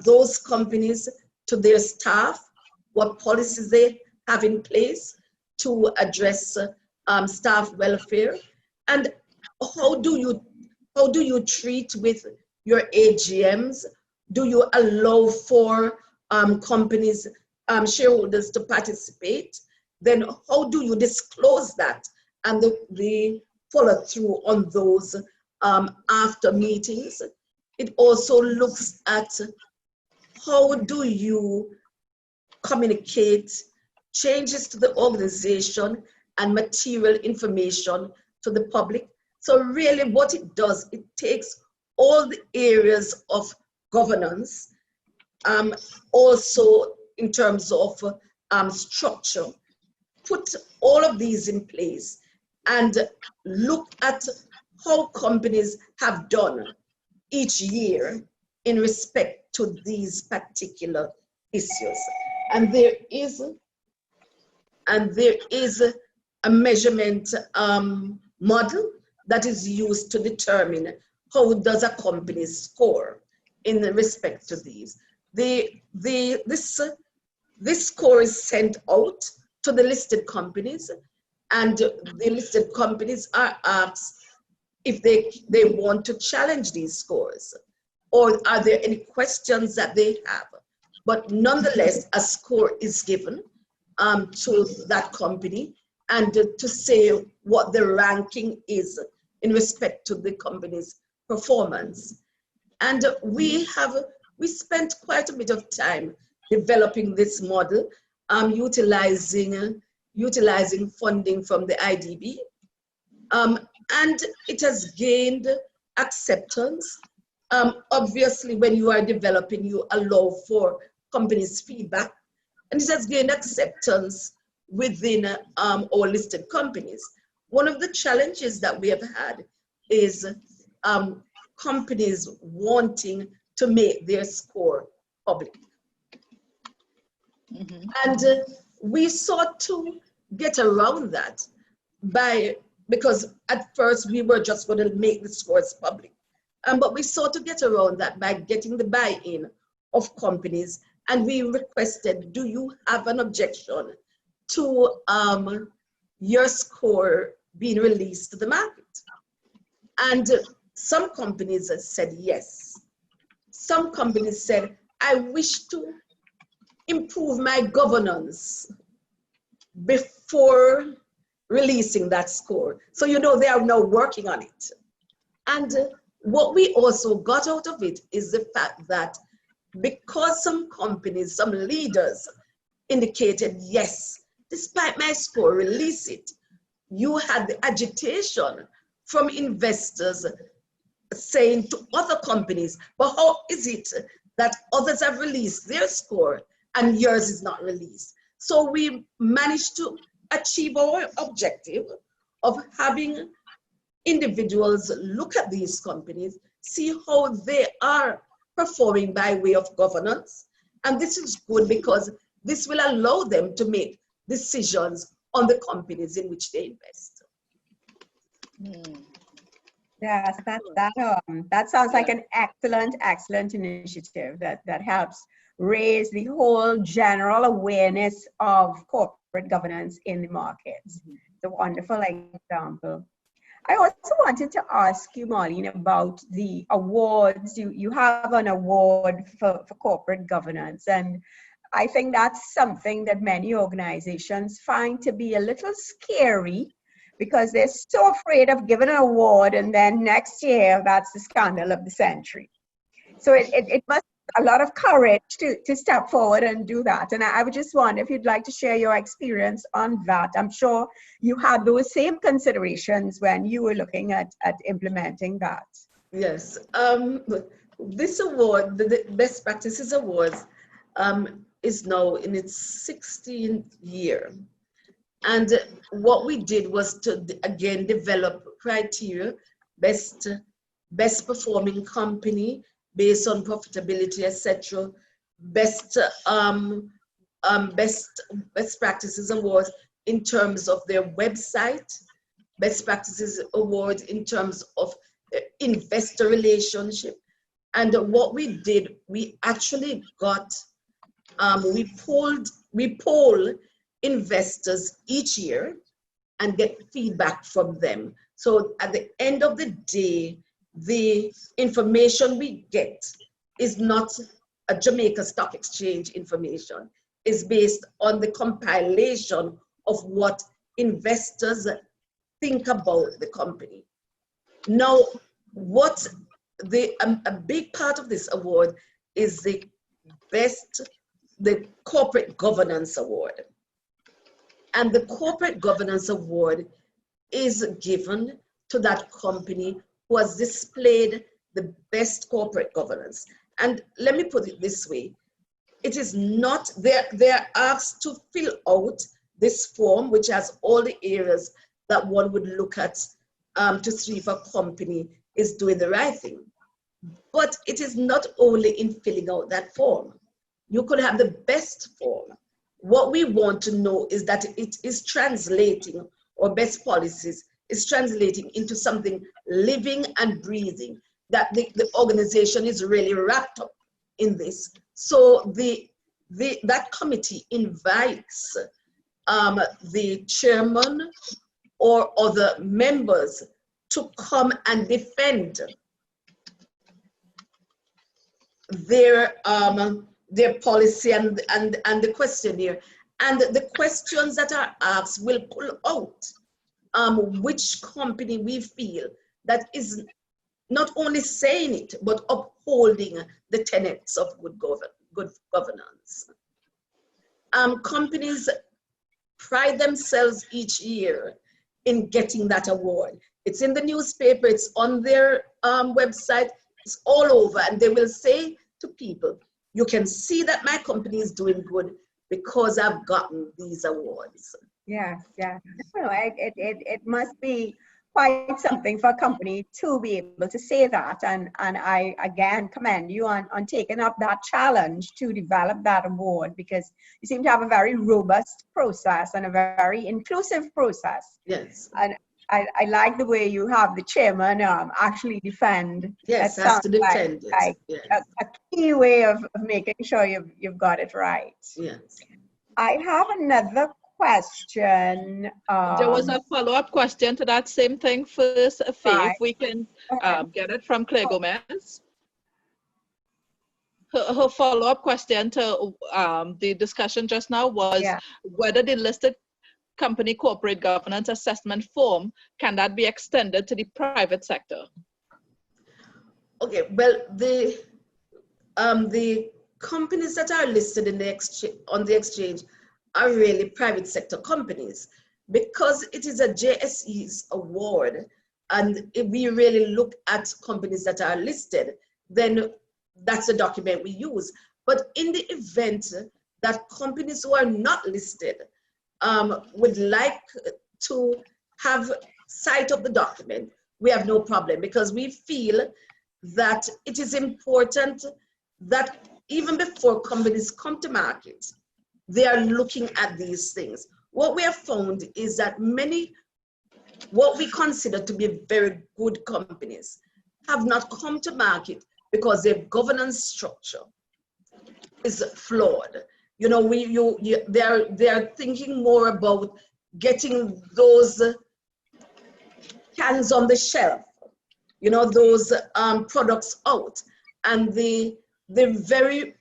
those companies to their staff, what policies they have in place to address staff welfare, and how do you treat with your AGMs? Do you allow for companies, shareholders to participate? Then how do you disclose that and the follow through on those after meetings? It also looks at how do you communicate changes to the organization and material information to the public. So really what it does, it takes all the areas of governance, also in terms of structure, put all of these in place and look at how companies have done each year in respect to these particular issues. And there is a measurement model that is used to determine how does a company score in respect to these. This score is sent out to the listed companies, and the listed companies are asked if they want to challenge these scores, or are there any questions that they have. But nonetheless, a score is given to that company, and to say what the ranking is in respect to the company's performance. And we spent quite a bit of time developing this model, utilizing funding from the IDB, and it has gained acceptance. Obviously, when you are developing, you allow for companies' feedback, and it has gained acceptance within our listed companies. One of the challenges that we have had is companies wanting to make their score public. And we sought to get around that because at first we were just going to make the scores public. But we sought to get around that by getting the buy-in of companies, and we requested, do you have an objection to your score being released to the market? And some companies said yes. Some companies said, I wish to improve my governance before releasing that score. So you know they are now working on it. And what we also got out of it is the fact that because some companies, some leaders indicated, yes, despite my score, release it, you had the agitation from investors saying to other companies, but how is it that others have released their score and yours is not released? So we managed to achieve our objective of having individuals look at these companies, see how they are performing by way of governance. And this is good because this will allow them to make decisions on the companies in which they invest. Yes, that sounds like an excellent initiative that helps raise the whole general awareness of corporate governance in the markets. It's a wonderful example. I also wanted to ask you, Marlene, about the awards. You have an award for corporate governance, and I think that's something that many organizations find to be a little scary because they're so afraid of giving an award and then next year that's the scandal of the century. So it must be a lot of courage to step forward and do that. And I would just wonder if you'd like to share your experience on that. I'm sure you had those same considerations when you were looking at implementing that. Yes, this award, the Best Practices Awards, is now in its 16th year. And what we did was to, again, develop criteria, best performing company based on profitability, etc. Best Practices Awards in terms of their website, Best Practices Awards in terms of investor relationship. And what we did, we actually got, we poll investors each year and get feedback from them. So at the end of the day, the information we get is not a Jamaica Stock Exchange information. It's based on the compilation of what investors think about the company. Now, what a big part of this award is the best the Corporate Governance Award. And the Corporate Governance Award is given to that company who has displayed the best corporate governance. And let me put it this way. It is not, they're asked to fill out this form, which has all the areas that one would look at to see if a company is doing the right thing. But it is not only in filling out that form. You could have the best form. What we want to know is that it is translating, or best policies is translating into something living and breathing, that the organization is really wrapped up in this. So that committee invites the chairman or other members to come and defend their policy and the questionnaire. And the questions that are asked will pull out which company we feel that is not only saying it, but upholding the tenets of good governance. Companies pride themselves each year in getting that award. It's in the newspaper, it's on their website, it's all over, and they will say to people, you can see that my company is doing good because I've gotten these awards. Yes, yes. No, it must be quite something for a company to be able to say that. And I, again, commend you on taking up that challenge to develop that award, because you seem to have a very robust process and a very inclusive process. Yes. And I like the way you have the chairman actually defend. Yes, that has to defend it. like Yes. a key way of making sure you've got it right. Yes. I have another question. There was a follow-up question to that same thing first, Faye, Right. if we can get it from Claire Gomez. Her follow-up question to the discussion just now was whether the listed company corporate governance assessment form, can that be extended to the private sector? Okay, well, the companies that are listed in on the exchange are really private sector companies, because it is a JSE's award. And if we really look at companies that are listed, then that's the document we use. But in the event that companies who are not listed would like to have sight of the document, we have no problem, because we feel that it is important that even before companies come to market, they are looking at these things. What we have found is that many, what we consider to be very good companies, have not come to market because their governance structure is flawed. You know, they are thinking more about getting those cans on the shelf, you know, those products out, and the very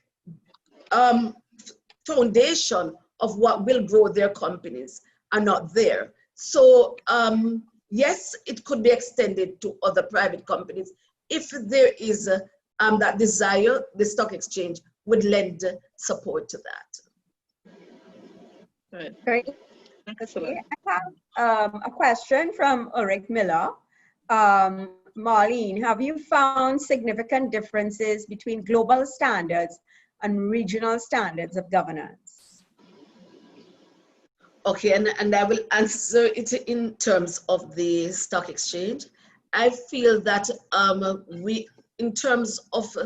foundation of what will grow their companies are not there. So yes, it could be extended to other private companies if there is that desire. The stock exchange would lend support to that. Right. Great. Excellent. I have a question from Ulrich Miller. Marlene, have you found significant differences between global standards and regional standards of governance? Okay, and I will answer it in terms of the stock exchange. I feel that in terms of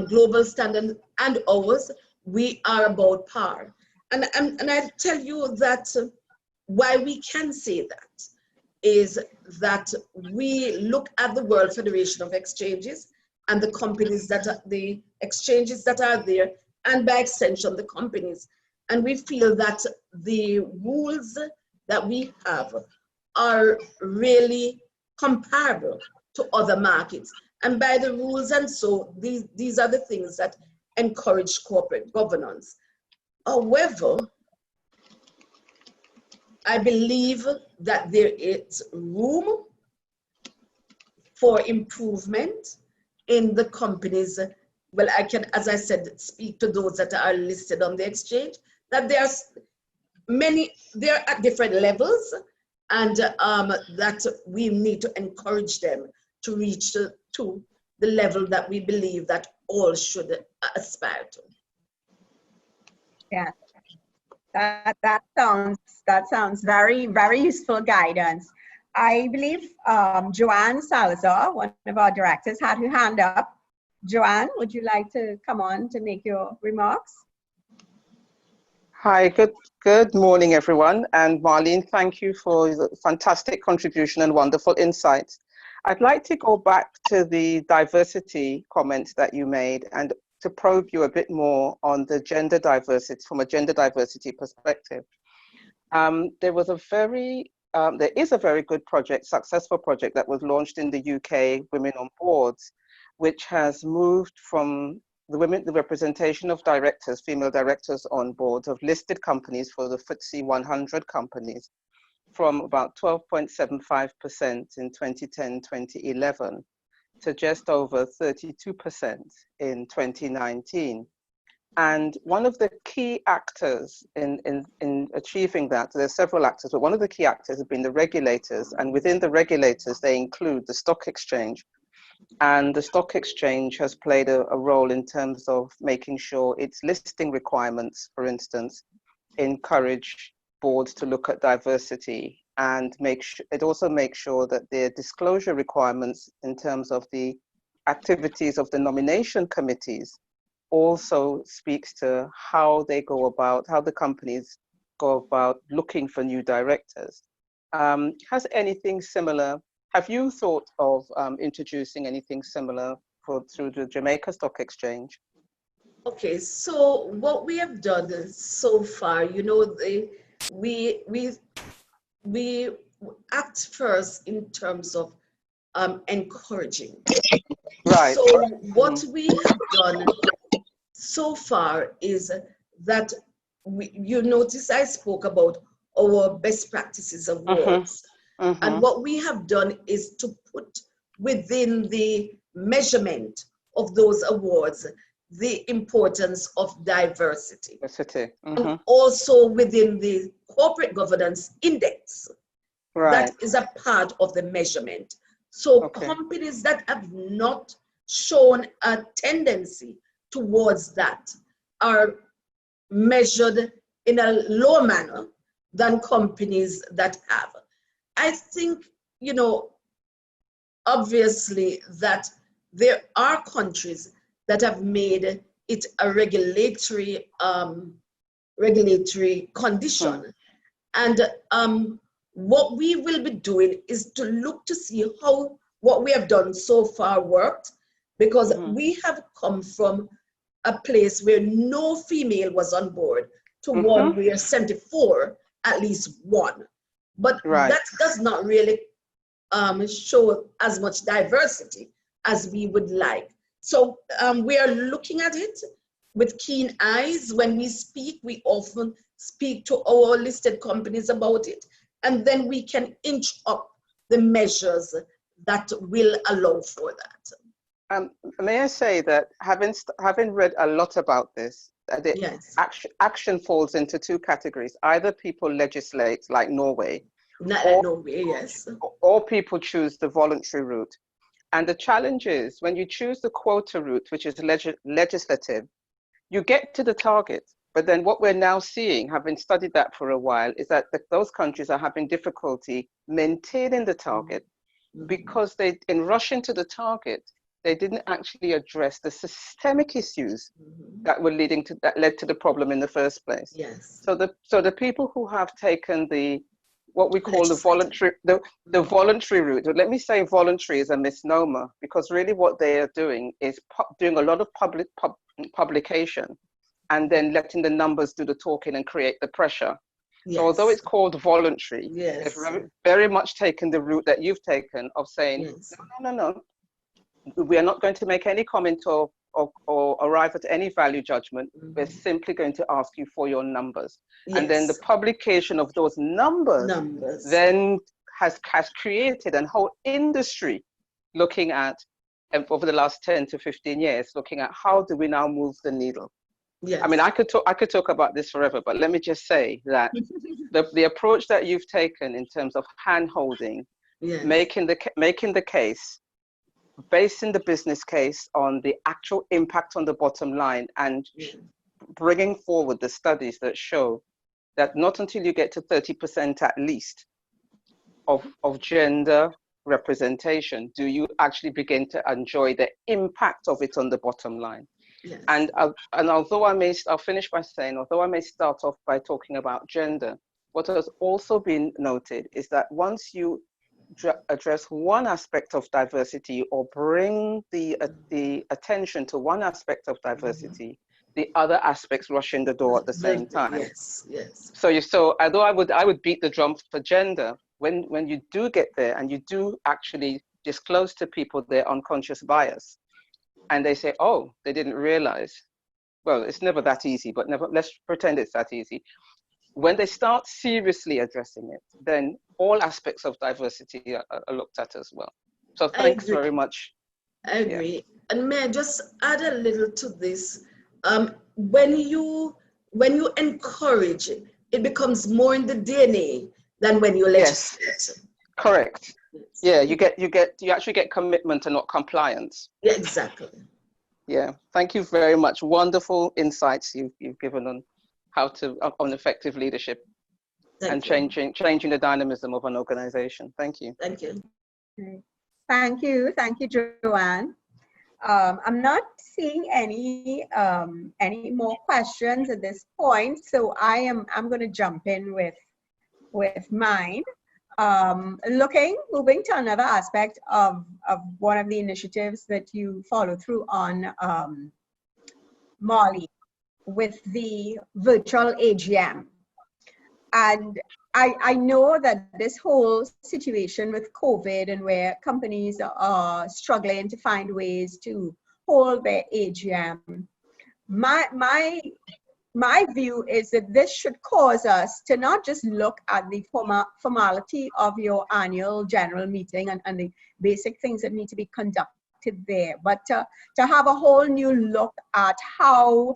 global standard and ours, we are about par. And I tell you that why we can say that is that we look at the World Federation of Exchanges and the companies that are, the exchanges that are there, and by extension, the companies. And we feel that the rules that we have are really comparable to other markets. And by the rules, and so these are the things that encourage corporate governance. However, I believe that there is room for improvement in the companies well, I can, as I said, speak to those that are listed on the exchange, that there's many, they're at different levels, and that we need to encourage them to reach to the level that we believe that all should aspire to. Yeah, that sounds very, very useful guidance. I believe Joanne Salazar, one of our directors, had her hand up. Joanne, would you like to come on to make your remarks? Hi, good morning, everyone. And Marlene, thank you for the fantastic contribution and wonderful insights. I'd like to go back to the diversity comments that you made and to probe you a bit more on the gender diversity, from a gender diversity perspective. There is a very good project, successful project that was launched in the UK, Women on Boards, which has moved from the representation of directors, female directors on boards of listed companies for the FTSE 100 companies from about 12.75% in 2010-2011 to just over 32% in 2019. And one of the key actors in achieving that, there's several actors, but one of the key actors have been the regulators, and within the regulators, they include the stock exchange. And the stock exchange has played a role in terms of making sure its listing requirements, for instance, encourage boards to look at diversity, and it also makes sure that their disclosure requirements in terms of the activities of the nomination committees also speaks to how they go about, how the companies go about looking for new directors. Has anything similar, have you thought of introducing anything similar through the Jamaica Stock Exchange? Okay, so what we have done so far, you know, we act first in terms of encouraging. Right. So what we have done so far is that you notice I spoke about our best practices awards. And what we have done is to put within the measurement of those awards the importance of diversity. And also within the corporate governance index, that is a part of the measurement. So companies that have not shown a tendency towards that are measured in a lower manner than companies that have. I think, you know, obviously that there are countries that have made it a regulatory condition. And what we will be doing is to look to see how what we have done so far worked, because we have come from a place where no female was on board to one where 74, at least one. But that does not really show as much diversity as we would like. So we are looking at it with keen eyes. When we speak, we often speak to our listed companies about it, and then we can inch up the measures that will allow for that. May I say that having read a lot about this, action falls into two categories. Either people legislate, like Norway, or people choose the voluntary route. And the challenge is, when you choose the quota route, which is legislative, you get to the target. But then what we're now seeing, having studied that for a while, is that those countries are having difficulty maintaining the target because in rushing to the target, they didn't actually address the systemic issues that led to the problem in the first place. So the people who have taken what we call the voluntary route. Let me say voluntary is a misnomer, because really what they are doing is doing a lot of publication and then letting the numbers do the talking and create the pressure. So although it's called voluntary, they've very much taken the route that you've taken of saying, no, we are not going to make any comment or arrive at any value judgment. We're simply going to ask you for your numbers. And then the publication of those numbers then has created a whole industry looking at over the last 10 to 15 years, looking at how do we now move the needle. Yes. I mean, I could talk about this forever, but let me just say that the approach that you've taken in terms of hand-holding, Yes. making the case, basing the business case on the actual impact on the bottom line, and bringing forward the studies that show that not until you get to 30% at least of gender representation do you actually begin to enjoy the impact of it on the bottom line. Yes. And although I'll finish by saying, although I may start off by talking about gender, what has also been noted is that once you address one aspect of diversity or bring the attention to one aspect of diversity, the other aspects rush in the door at the same time. Yes, yes. So although I would beat the drum for gender, when you do get there and you do actually disclose to people their unconscious bias, and they say, oh, they didn't realize, well, it's never that easy, but let's pretend it's that easy. When they start seriously addressing it, then all aspects of diversity are looked at as well. So thanks very much. I agree. Yeah. And may I just add a little to this? When you encourage, it becomes more in the DNA than when you legislate. Yes. Correct. Yeah, you actually get commitment and not compliance. Yeah, exactly. Yeah, thank you very much. Wonderful insights you've given on effective leadership and changing the dynamism of an organization. Thank you. Thank you. Thank you, Joanne. I'm not seeing any more questions at this point, so I'm going to jump in with mine. Moving to another aspect of one of the initiatives that you follow through on, Marlene, with the virtual AGM. And I know that this whole situation with COVID and where companies are struggling to find ways to hold their AGM, my view is that this should cause us to not just look at the formality of your annual general meeting and the basic things that need to be conducted there, but to have a whole new look at how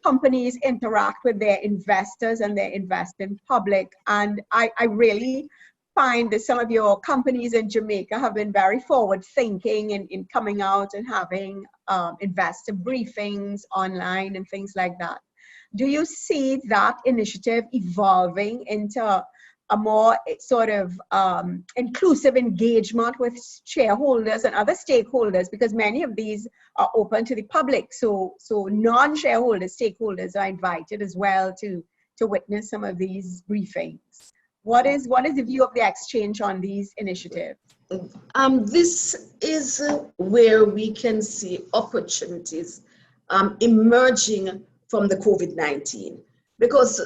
companies interact with their investors and their investing public. And I really find that some of your companies in Jamaica have been very forward thinking in coming out and having investor briefings online and things like that. Do you see that initiative evolving into a more sort of inclusive engagement with shareholders and other stakeholders? Because many of these are open to the public, so non-shareholder stakeholders are invited as well to witness some of these briefings. What is the view of the exchange on these initiatives? This is where we can see opportunities emerging from the COVID-19, because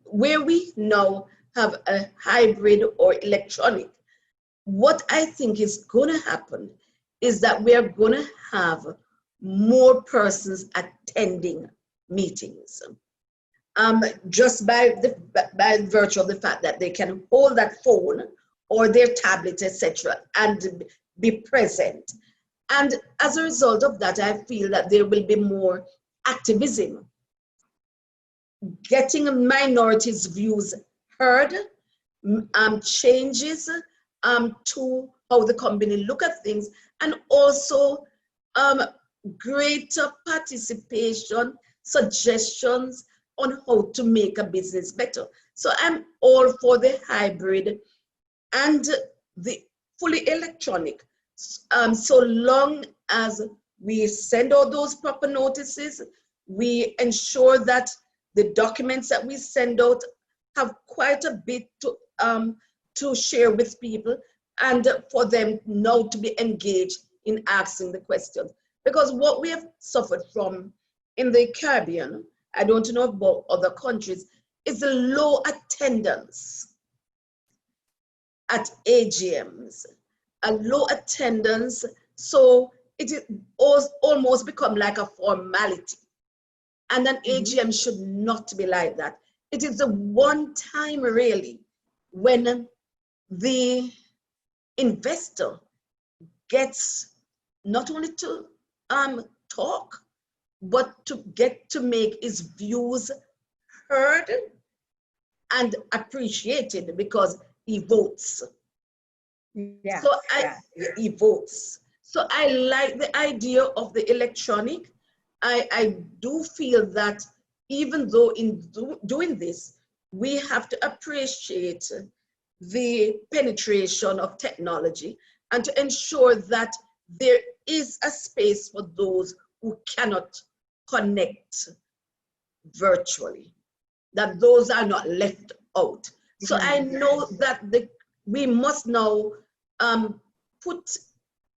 where we now have a hybrid or electronic, what I think is going to happen is that we are going to have more persons attending meetings, just by virtue of the fact that they can hold that phone or their tablet, etc., and be present. And as a result of that, I feel that there will be more activism, getting minorities' views heard, changes to how the company look at things, and also greater participation, suggestions on how to make a business better. So I'm all for the hybrid and the fully electronic, so long as we send out those proper notices, we ensure that the documents that we send out have quite a bit to share with people, and for them now to be engaged in asking the questions. Because what we have suffered from in the Caribbean, I don't know about other countries, is the low attendance at AGMs, a low attendance, so it is almost become like a formality. And an AGM should not be like that. It is the one time really when the investor gets not only to talk, but to get to make his views heard and appreciated because he votes. Yeah. So he votes. So I like the idea of the electronic. I do feel that even though in doing this, we have to appreciate the penetration of technology and to ensure that there is a space for those who cannot connect virtually, that those are not left out. So I know that we must now put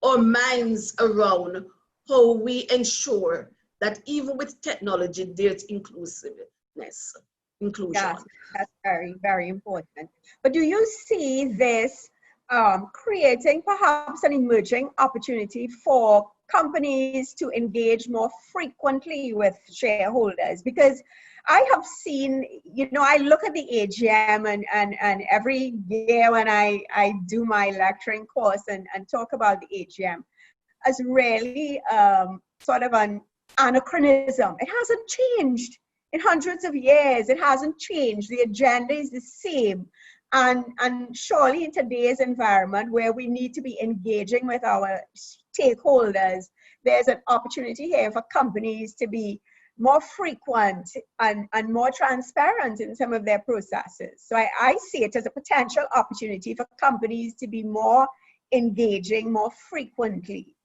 our minds around how we ensure that even with technology, there's inclusiveness, inclusion. Yeah, that's very, very important. But do you see this creating perhaps an emerging opportunity for companies to engage more frequently with shareholders? Because I have seen, you know, I look at the AGM and every year when I do my lecturing course and talk about the AGM as really sort of an anachronism. It hasn't changed in hundreds of years. It hasn't changed. The agenda is the same. And surely in today's environment where we need to be engaging with our stakeholders, there's an opportunity here for companies to be more frequent and more transparent in some of their processes. So I see it as a potential opportunity for companies to be more engaging more frequently.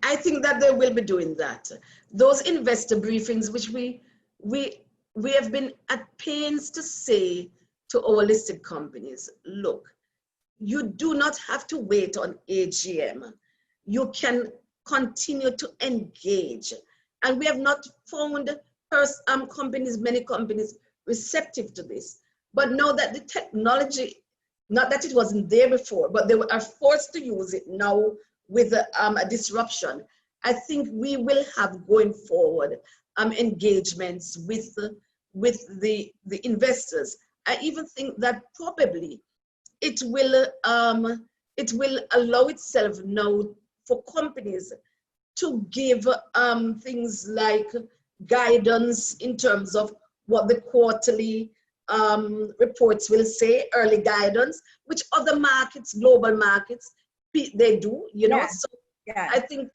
I think that they will be doing that. Those investor briefings, which we have been at pains to say to our listed companies, look, you do not have to wait on AGM. You can continue to engage. And we have not found many companies receptive to this. But now that the technology, not that it wasn't there before, but they are forced to use it now with a disruption, I think we will have going forward engagements with the investors. I even think that probably it will allow itself now for companies to give things like guidance in terms of what the quarterly reports will say, early guidance, which other markets, global markets, they do, you know. Yeah. So yeah. I think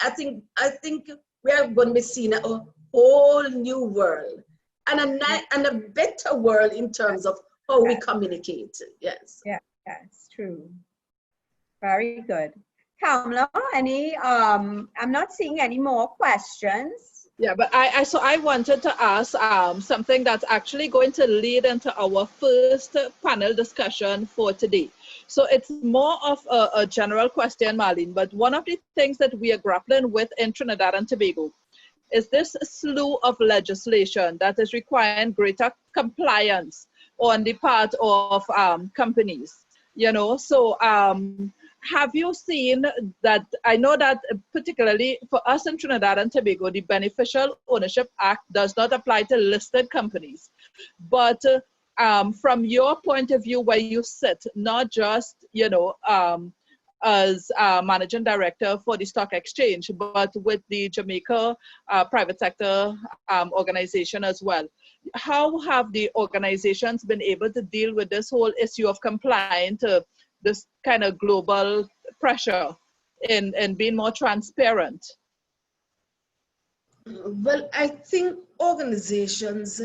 we are going to be seeing a whole new world and a better world in terms of how we communicate. Yes. Yeah, it's true. Very good. Kamla, I'm not seeing any more questions. Yeah, but I wanted to ask something that's actually going to lead into our first panel discussion for today. So it's more of a general question, Marlene, but one of the things that we are grappling with in Trinidad and Tobago is this slew of legislation that is requiring greater compliance on the part of companies, you know. So have you seen that? I know that particularly for us in Trinidad and Tobago, the Beneficial Ownership Act does not apply to listed companies. But from your point of view, where you sit, not just, you know, as managing director for the stock exchange, but with the Jamaica private sector organization as well. How have the organizations been able to deal with this whole issue of complying to this kind of global pressure in being more transparent? Well, I think organizations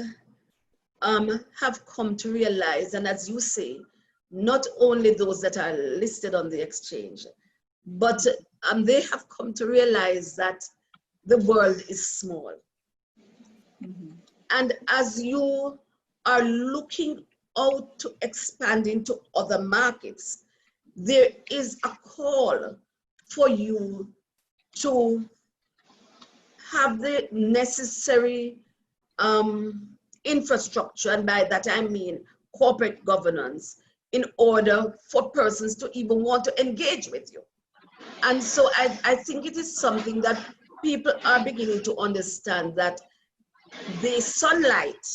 have come to realize, and as you say, not only those that are listed on the exchange, but they have come to realize that the world is small. Mm-hmm. And as you are looking out to expand into other markets, there is a call for you to have the necessary infrastructure, and by that I mean corporate governance, in order for persons to even want to engage with you. And so I think it is something that people are beginning to understand, that the sunlight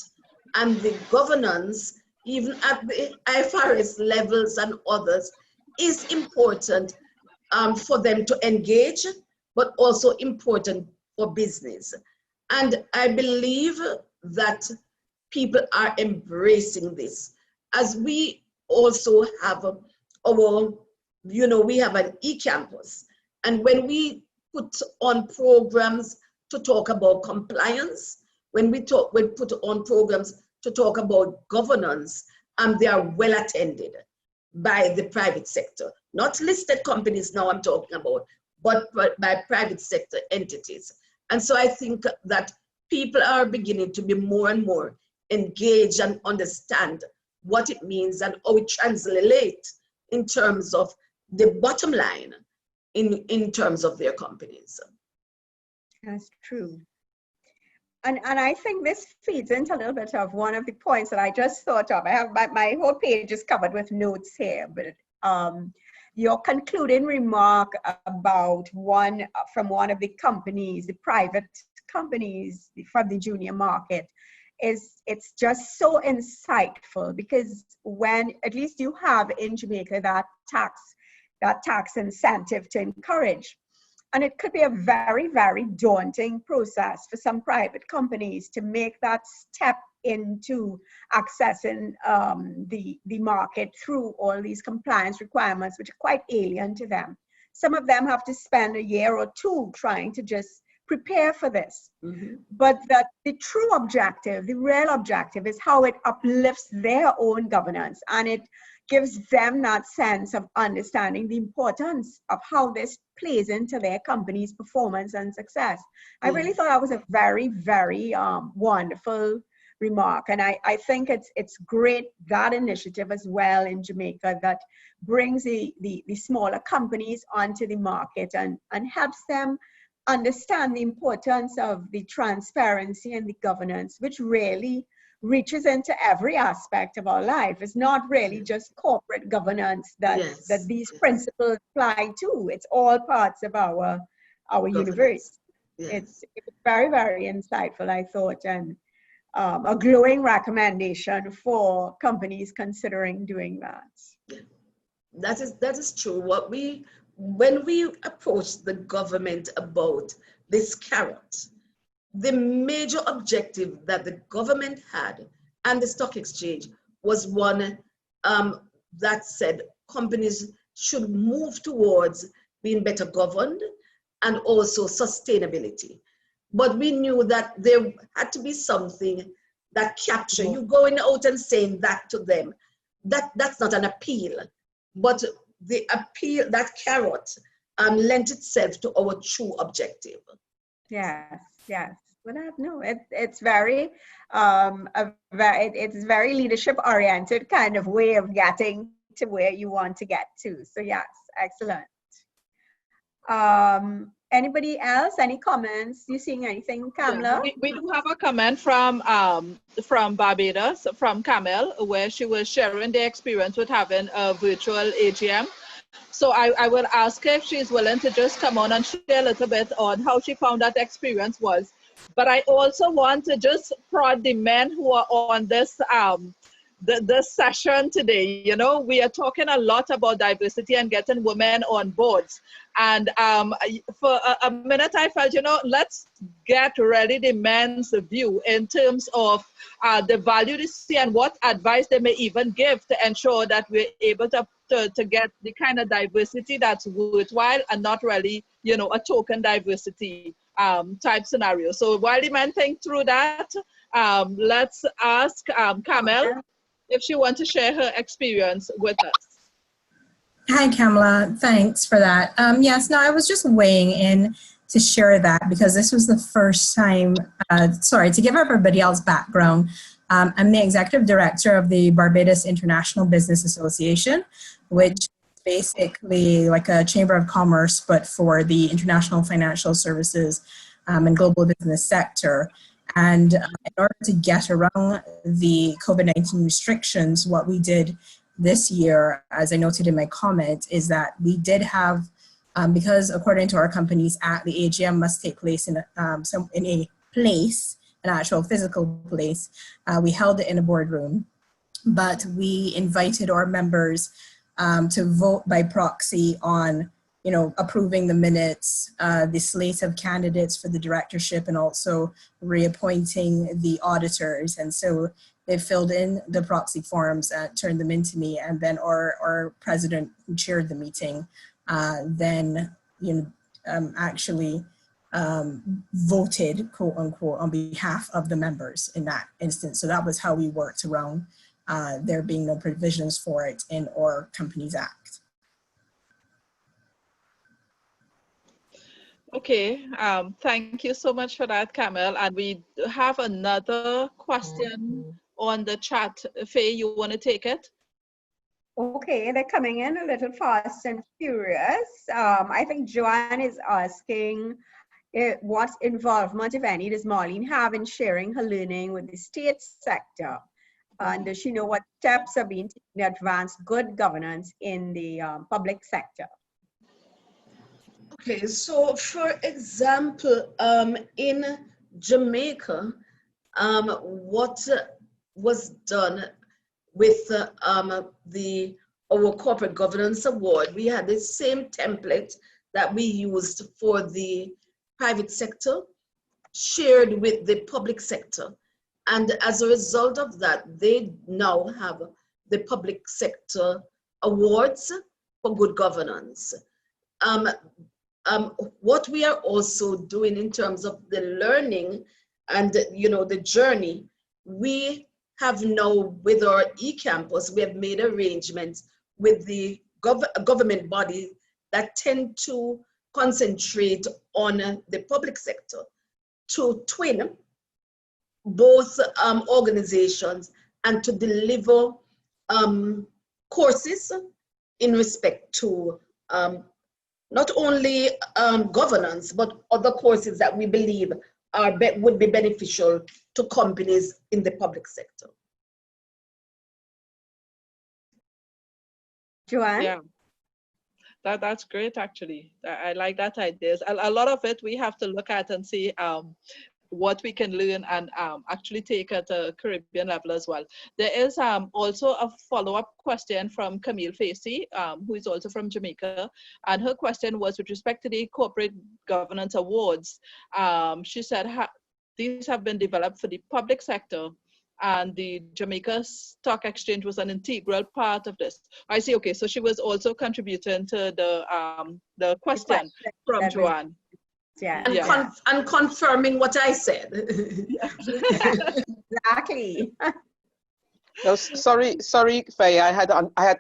and the governance, even at the IFRS levels and others, is important, for them to engage, but also important for business. And I believe that people are embracing this. As we also have our, we have an e-campus. And when we put on programs to talk about compliance, when we put on programs to talk about governance, they are well attended by the private sector. Not listed companies now I'm talking about, but by private sector entities. And so I think that people are beginning to be more and more engaged and understand what it means and how it translates in terms of the bottom line in terms of their companies. That's true. And I think this feeds into a little bit of one of the points that I just thought of. I have my whole page is covered with notes here, but your concluding remark about from one of the companies, the private companies from the junior market, it's just so insightful, because when at least you have in Jamaica that tax incentive to encourage. And it could be a very, very daunting process for some private companies to make that step into accessing the market through all these compliance requirements, which are quite alien to them. Some of them have to spend a year or two trying to just prepare for this. Mm-hmm. But that the true objective, the real objective, is how it uplifts their own governance, and it gives them that sense of understanding the importance of how this plays into their company's performance and success. I really thought that was a very, very wonderful remark. And I think it's great, that initiative as well in Jamaica, that brings the smaller companies onto the market and helps them understand the importance of the transparency and the governance, which really reaches into every aspect of our life. It's not really just corporate governance that these principles apply to. It's all parts of our universe. It's very, very insightful, I thought, and a glowing recommendation for companies considering doing that. That is true. When we approach the government about this carrot, the major objective that the government had and the stock exchange was one that said companies should move towards being better governed and also sustainability. But we knew that there had to be something that captured you going out and saying that to them. That's not an appeal, but the appeal, that carrot, lent itself to our true objective. Yes. Well, it's very, it's very leadership oriented kind of way of getting to where you want to get to. So yes, excellent. Anybody else? Any comments? You seeing anything, Kamla? Yeah, we do have a comment from Barbados, from Kamel, where she was sharing the experience with having a virtual AGM. So I will ask her if she's willing to just come on and share a little bit on how she found that experience was. But I also want to just prod the men who are on this this session today. You know, we are talking a lot about diversity and getting women on boards. And for a minute, I felt, let's get ready the men's view in terms of the value they see and what advice they may even give to ensure that we're able to get the kind of diversity that's worthwhile and not really, a token diversity type scenario. So while the men think through that, let's ask Kamel if she wants to share her experience with us. Hi, Kamla. Thanks for that. Yes, no, I was just weighing in to share that because this was the first time, to give everybody else background, I'm the executive director of the Barbados International Business Association, which is basically like a chamber of commerce, but for the international financial services and global business sector. And in order to get around the COVID-19 restrictions, what we did this year, as I noted in my comment, is that we did have, because according to our company's act, the AGM must take place in a place, an actual physical place. We held it in a boardroom, but we invited our members to vote by proxy on approving the minutes, the slate of candidates for the directorship, and also reappointing the auditors. And so they filled in the proxy forms, turned them into me, and then our president, who chaired the meeting, then actually voted, quote unquote, on behalf of the members in that instance. So that was how we worked around there being no provisions for it in our Companies Act. Okay, thank you so much for that, Kamla. And we have another question on the chat. Faye, you want to take it? Okay, they're coming in a little fast and furious. I think Joanne is asking what involvement, if any, does Marlene have in sharing her learning with the state sector? And does she know what steps are being taken to advance good governance in the public sector? Okay, so for example, in Jamaica, what was done with our corporate governance award, we had the same template that we used for the private sector, shared with the public sector. And as a result of that, they now have the public sector awards for good governance. What we are also doing in terms of the learning and the journey, we have now with our e-campus, we have made arrangements with the government body that tend to concentrate on the public sector to twin both organizations and to deliver courses in respect to not only governance, but other courses that we believe would be beneficial to companies in the public sector. Joanne? Yeah, that's great, actually. I like that idea. A lot of it we have to look at and see what we can learn and actually take at a Caribbean level as well. There is also a follow-up question from Camille Facey, who is also from Jamaica. And her question was with respect to the Corporate Governance Awards. She said these have been developed for the public sector, and the Jamaica Stock Exchange was an integral part of this. I see, okay, so she was also contributing to the question from Joanne. Yeah. And confirming what I said. Exactly. No, sorry, Faye. I had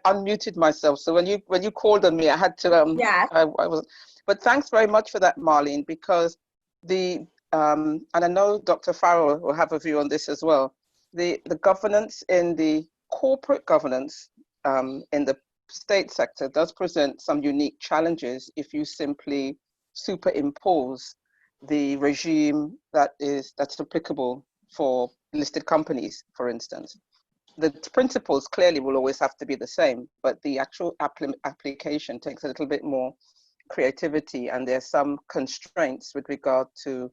unmuted myself. So when you called on me, I had to. Yeah. I was. But thanks very much for that, Marlene, because and I know Dr. Farrell will have a view on this as well. The governance in the corporate governance in the state sector does present some unique challenges if you simply superimpose the regime that's applicable for listed companies, for instance. The principles clearly will always have to be the same, but the actual application takes a little bit more creativity, and there's some constraints with regard to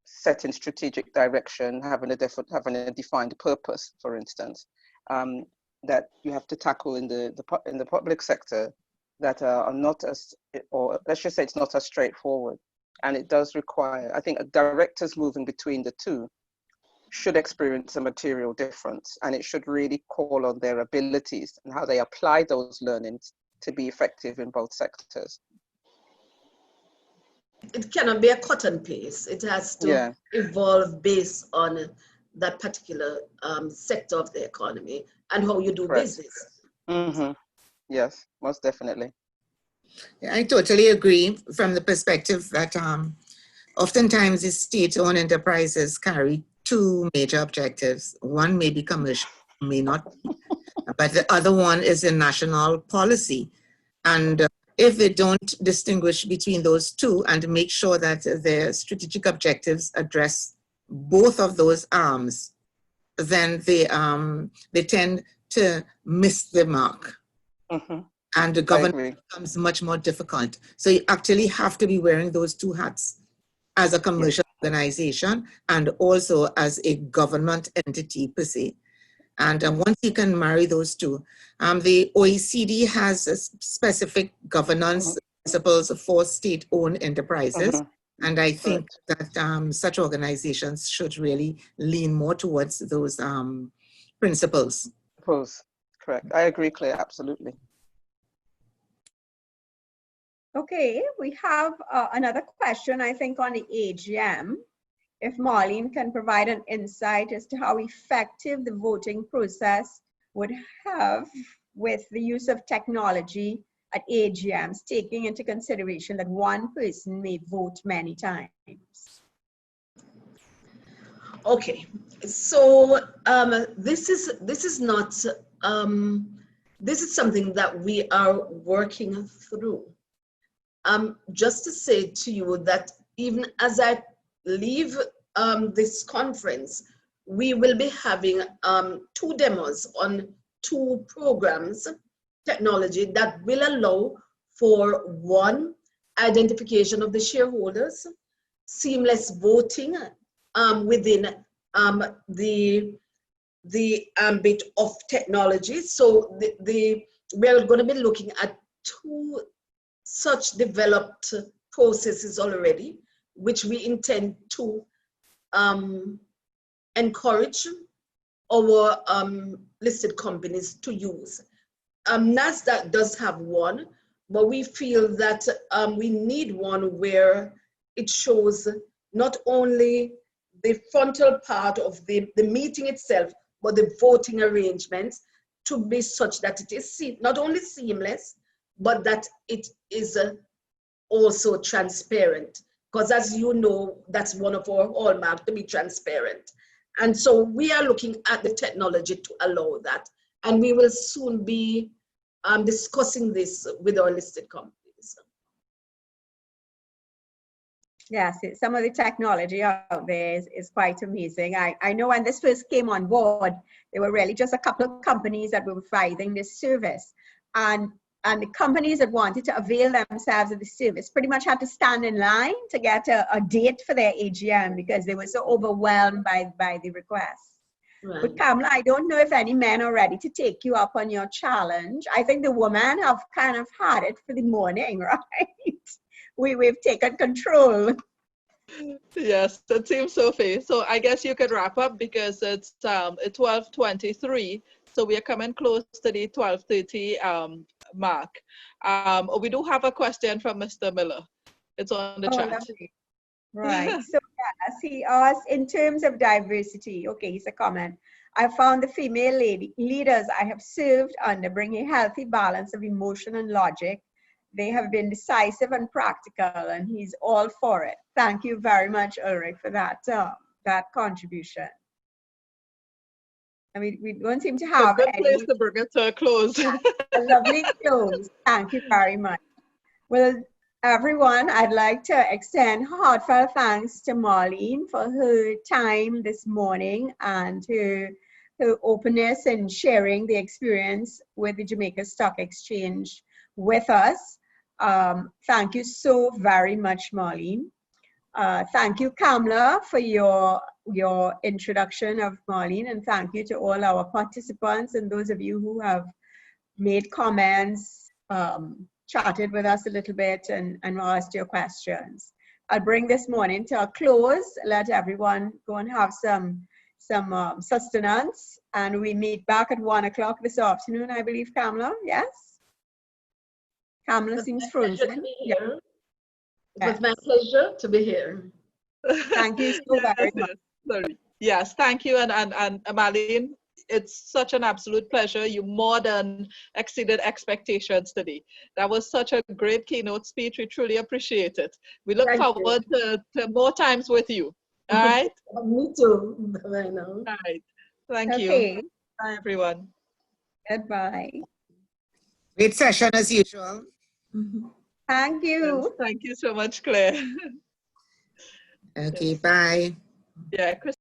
setting strategic direction, having a defined purpose, for instance, that you have to tackle in the public sector that are not as, or let's just say it's not as straightforward. And it does require, I think, directors moving between the two should experience a material difference, and it should really call on their abilities and how they apply those learnings to be effective in both sectors. It cannot be a cut and paste. It has to evolve based on that particular sector of the economy and how you do business. Mm-hmm. Yes, most definitely. Yeah, I totally agree from the perspective that oftentimes the state-owned enterprises carry two major objectives. One may be commercial, may not, but the other one is a national policy. And if they don't distinguish between those two and make sure that their strategic objectives address both of those arms, then they tend to miss the mark. Mm-hmm. And the governance becomes much more difficult. So you actually have to be wearing those two hats as a commercial organization and also as a government entity per se. And once you can marry those two, the OECD has a specific governance principles for state-owned enterprises. And I think that such organizations should really lean more towards those principles. Correct. I agree, Claire, absolutely. Okay, we have another question, I think, on the AGM. If Marlene can provide an insight as to how effective the voting process would have with the use of technology at AGMs, taking into consideration that one person may vote many times. Okay, so this is something that we are working through. Just to say to you that even as I leave this conference, we will be having 2 demos on 2 programs, technology that will allow for 1, identification of the shareholders, seamless voting within the ambit of technology. So we're going to be looking at 2 such developed processes already, which we intend to encourage our listed companies to use. NASDAQ does have one, but we feel that we need one where it shows not only the frontal part of the meeting itself, but the voting arrangements to be such that it is not only seamless, but that it is also transparent. Because as you know, that's one of our hallmarks, to be transparent. And so we are looking at the technology to allow that. And we will soon be discussing this with our listed companies. Yes, some of the technology out there is quite amazing. I know when this first came on board, there were really just a couple of companies that were providing this service. And the companies that wanted to avail themselves of the service pretty much had to stand in line to get a date for their AGM because they were so overwhelmed by the requests. Right. But Kamla, I don't know if any men are ready to take you up on your challenge. I think the women have kind of had it for the morning, right? We've taken control. Yes, it seems so, Faye. So I guess you could wrap up because it's 12:23. So we are coming close to the 12:30 mark. We do have a question from Mr. Miller. It's on the chat. Lovely. Right. So yes, he asked, in terms of diversity, okay, he's a comment. I found the female leaders I have served under bring a healthy balance of emotion and logic. They have been decisive and practical, and he's all for it. Thank you very much, Ulrich, for that contribution. I mean, we don't seem to have a good place to bring it to a close. A lovely close. Thank you very much. Well, everyone, I'd like to extend heartfelt thanks to Marlene for her time this morning and her openness in sharing the experience with the Jamaica Stock Exchange with us. Thank you so very much, Marlene. Thank you, Kamla, for your introduction of Marlene, and thank you to all our participants and those of you who have made comments, chatted with us a little bit, and asked your questions. I'll bring this morning to a close, let everyone go and have some sustenance, and we meet back at 1 o'clock this afternoon, I believe, Kamla, yes? Kamla seems frozen. Yeah. It was my pleasure to be here. Thank you so very much. Sorry. Yes, thank you. And Marlene, it's such an absolute pleasure. You more than exceeded expectations today. That was such a great keynote speech. We truly appreciate it. We look forward to more times with you. All right? Me too. I know. All right. Thank you. Bye, everyone. Goodbye. Great session as usual. Thank you. Yes, thank you so much, Claire. Okay, bye. Yeah, Kristy.